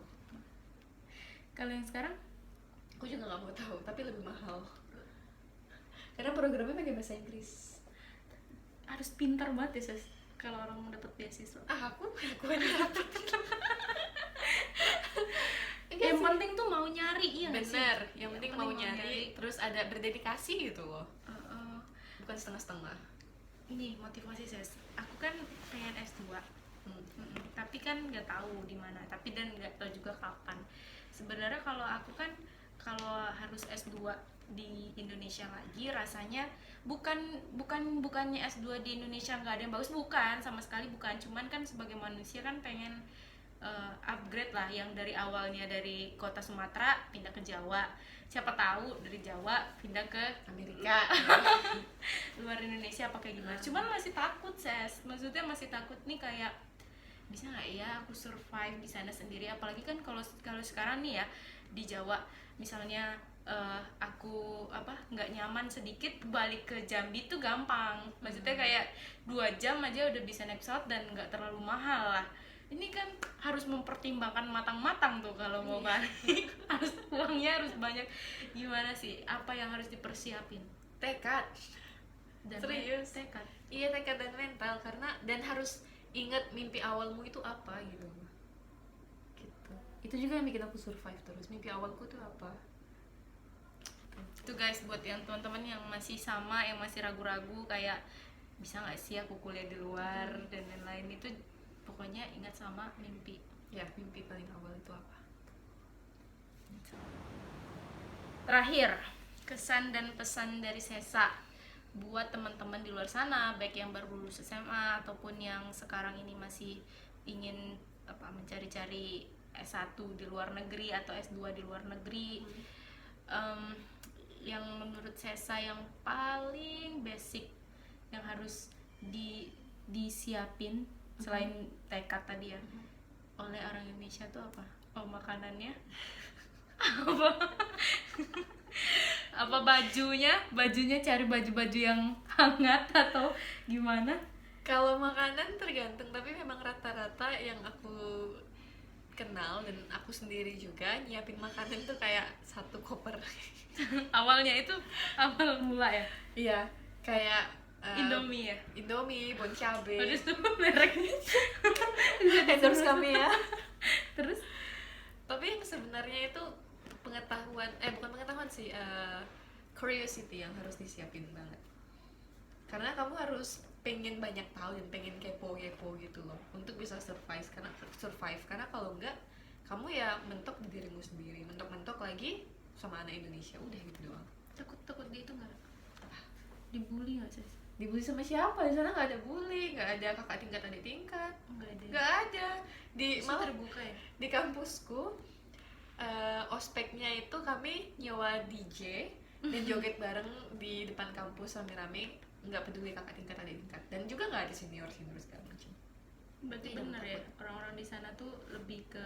Kalau yang sekarang Aku juga nggak mau tahu, tapi lebih mahal karena programnya pakai bahasa Inggris. harus pintar banget ya Ses kalau orang mau dapat beasiswa. Aku aja dapet. Yang penting tuh mau nyari, iya nggak sih? Bener, yang penting mau nyari, terus ada berdedikasi gitu loh, Uh, bukan setengah-setengah. ini motivasi Ses, aku kan pengen S2. Tapi kan nggak tahu di mana, tapi dan nggak tahu juga kapan. Sebenarnya kalau aku kan kalau harus S2 di Indonesia lagi rasanya bukannya S2 di Indonesia nggak ada yang bagus, bukan, sama sekali bukan. Cuman kan sebagai manusia kan pengen upgrade lah, yang dari awalnya dari kota Sumatera pindah ke Jawa, siapa tahu dari Jawa pindah ke Amerika. luar Indonesia apa kayak gimana. Cuman masih takut Ses, maksudnya masih takut nih kayak bisa nggak ya aku survive di sana sendiri, apalagi kan kalau sekarang nih ya di Jawa misalnya aku nggak nyaman sedikit balik ke Jambi tuh gampang, maksudnya kayak 2 jam aja udah bisa naik pesawat dan nggak terlalu mahal lah. Ini kan harus mempertimbangkan matang-matang tuh kalau mau balik. Harus uangnya harus banyak. Gimana sih, apa yang harus dipersiapin? Tekad. Dan Serius. tekad. Iya, tekad dan mental, dan harus ingat mimpi awalmu itu apa gitu. Itu juga yang bikin aku survive terus. Mimpi awalku tuh apa? Itu guys, buat yang teman-teman yang masih sama, yang masih ragu-ragu kayak bisa nggak sih aku kuliah di luar dan lain-lain, itu pokoknya ingat sama mimpi. Ya, mimpi paling awal itu apa? Terakhir, kesan dan pesan dari Sesa buat teman-teman di luar sana, baik yang baru lulus SMA ataupun yang sekarang ini masih ingin mencari-cari S1 di luar negeri atau S2 di luar negeri. Yang menurut Sesa yang paling basic yang harus disiapin selain tekad tadi ya oleh orang Indonesia tuh apa? Oh, makanannya. apa bajunya cari baju-baju yang hangat atau gimana? Kalau makanan tergantung, tapi memang rata-rata yang aku kenal dan aku sendiri juga nyiapin makanan tuh kayak 1 koper. Awalnya itu awal mula ya. Iya, kayak Indomie ya. Indomie, bon cabe. Terus tuh mereknya. Endorse kami ya. Terus Tapi yang sebenarnya itu bukan pengetahuan sih, curiosity yang harus disiapin banget. Karena kamu harus pengen banyak tahu dan pengen kepo gitu loh untuk bisa survive. Karena kalau enggak kamu ya mentok di dirimu sendiri, mentok lagi sama anak Indonesia, udah gitu doang. takut gitu nggak? Dibully nggak sih? Dibully sama siapa? Di sana nggak ada bully, nggak ada kakak tingkat, adik tingkat, nggak ada. Malah terbuka ya. di kampusku ospeknya itu kami nyewa DJ dan joget bareng di depan kampus rame-rame, nggak peduli kakak tingkat, adik tingkat, dan juga nggak ada senior segala macam. Berarti benar ya, orang-orang di sana tuh lebih ke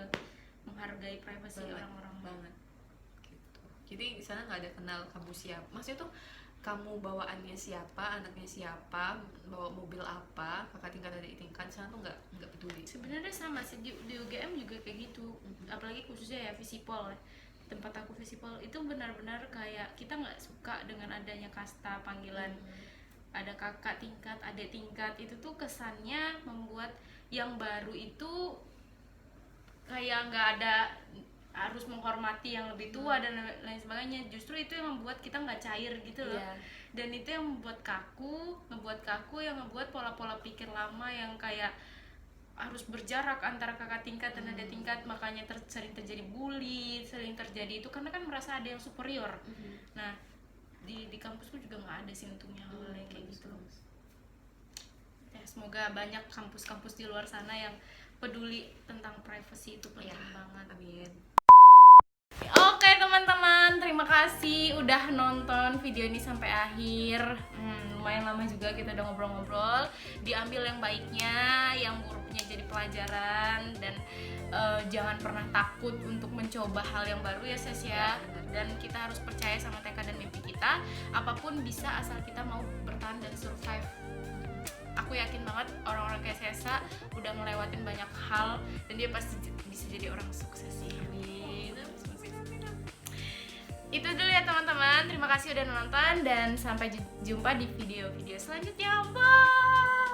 menghargai privasi orang-orang banget gitu. Jadi di sana nggak ada kenal kamu siapa, maksudnya tuh kamu bawaannya siapa, anaknya siapa, bawa mobil apa, kakak tingkat adik tingkat, sana tuh nggak peduli. Sebenarnya sama sih di UGM juga kayak gitu, apalagi khususnya ya Visipol ya. Tempat aku Visipol itu benar-benar kayak kita nggak suka dengan adanya kasta panggilan ada kakak tingkat, adik tingkat. Itu tuh kesannya membuat yang baru itu kayak nggak ada harus menghormati yang lebih tua dan lain sebagainya. Justru itu yang membuat kita nggak cair gitu loh. Iya. Dan itu yang membuat kaku, yang ngebuat pola-pola pikir lama yang kayak harus berjarak antara kakak tingkat dan adik tingkat. Makanya sering terjadi bully, sering terjadi itu karena kan merasa ada yang superior. Nah, di kampusku juga nggak ada sih untungnya hal kayak gitu. Ya, semoga banyak kampus-kampus di luar sana yang peduli tentang privacy, itu penting banget. Amin. Oke teman-teman, terima kasih udah nonton video ini sampai akhir. Lumayan lama juga kita udah ngobrol-ngobrol. Diambil yang baiknya, yang buruknya jadi pelajaran. Dan jangan pernah takut untuk mencoba hal yang baru ya Ses ya. Dan kita harus percaya sama tekad dan mimpi kita. Apapun bisa asal kita mau bertahan dan survive. Aku yakin banget orang-orang kayak Sesa udah ngelewatin banyak hal dan dia pasti bisa jadi orang sukses sih. Amin. Itu dulu ya teman-teman. Terima kasih udah nonton dan sampai jumpa di video-video selanjutnya. Bye.